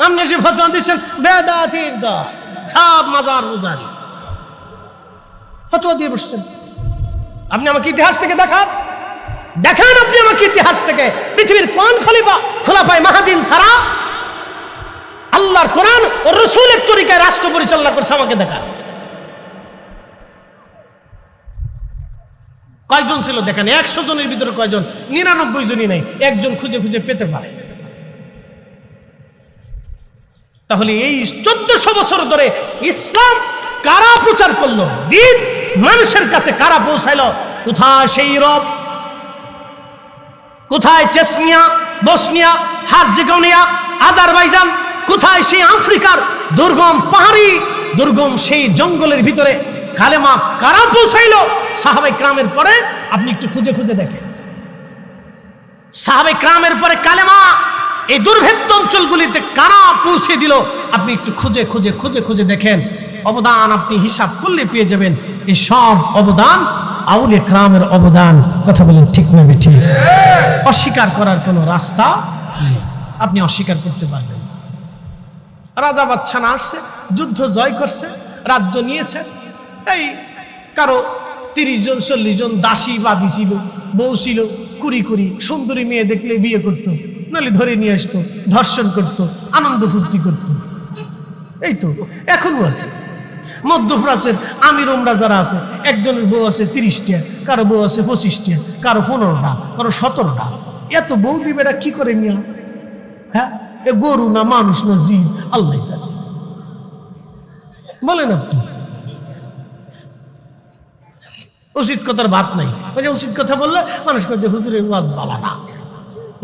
আপনি এসে ফতোয়া দিচ্ছেন বেদাতির দল, সব মাজার মুজারি ফতোয়া দিয়ে বসছেন। আপনি আমাকে ইতিহাস থেকে দেখান আপনি আমাকে ইতিহাস থেকে পৃথিবীর কোন খলিফা খোলাফায়ে মাহদীন ছাড়া আল্লাহর কোরআন ও রাসূলের তরিকায় রাষ্ট্র পরিচালনা করছে, আমাকে দেখান। কয়জন ছিল দেখেন, 100 জনের ভিতরে কয়জন? 99 জনই নাই, একজন খুঁজে খুঁজে পেতে পারে। তাহলে এই 1400 বছর ধরে ইসলাম কারা প্রচার করলো, দিন মানুষের কাছে কারা পৌঁছাইলো? কোথায় সেই ইউরোপ, কোথায় চেচনিয়া, বসনিয়া, হার্জেগোভিনা, আজারবাইজান, কোথায় সেই আফ্রিকার দুর্গম পাহাড়ি, দুর্গম সেই জঙ্গলের ভিতরে কালেমা কারা পৌঁছাইলো? সাহাবায়ে কেরামের পরে আপনি একটু খুঁজে খুঁজে দেখেন, সাহাবায়ে কেরামের পরে কালেমা এই দুর্ভেদ্য অঞ্চলগুলিতে কারা পৌঁছে দিল? আপনি একটু খুঁজে খুঁজে খুঁজে খুঁজে দেখেন, অবদান আপনি হিসাব করলে পেয়ে যাবেন। এই সব অবদান আউলিয়া কেরামের অবদান। কথা বলেন ঠিক না বেঠিক? অস্বীকার করার কোনো রাস্তা নেই, আপনি অস্বীকার করতে পারবেন। রাজা বাদশা না আসছে, যুদ্ধ জয় করছে, রাজ্য নিয়েছে, এই কারো 30 জন 40 জন দাসী বাদী ছিল, বউ ছিল, কুড়ি সুন্দরী মেয়ে দেখলে বিয়ে করতো, নাহলে ধরে নিয়ে আসতো, ধর্ষণ করতো, আনন্দ ফুর্তি করতো। এই তো এখনো আছে মধ্যপ্রাচ্যের আমির ওমরা যারা আছে, একজনের বউ আছে 30টা, কারো বউ আছে 25টা, কারো 15টা, কারো 17টা। এত বউ দিবে এটা কি করে নিয়ে? হ্যাঁ, এ গরু না মানুষ না জিন, আল্লাহ জানে। বলেন আপনি, উচিত কথার বাত নাই। উচিত কথা বললে মানুষ করছে হুজুরের ওয়াজ বালা না,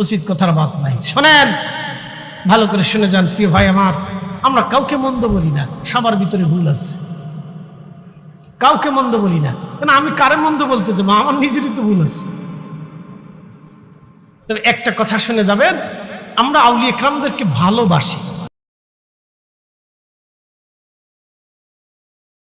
উচিত কথার বাত নাই। শোনেন, ভালো করে শুনে যান প্রিয় ভাই আমার, আমরা কাউকে মন্দ বলি না, সবার ভিতরে ভুল আছে, কাউকে মন্দ বলি না। কেন আমি কারে মন্দ বলতে যাবো? আমার নিজেরই তো ভুল আছে। তবে একটা কথা শুনে যাবেন, আমরা আউলিয়া কেরামদেরকে ভালোবাসি,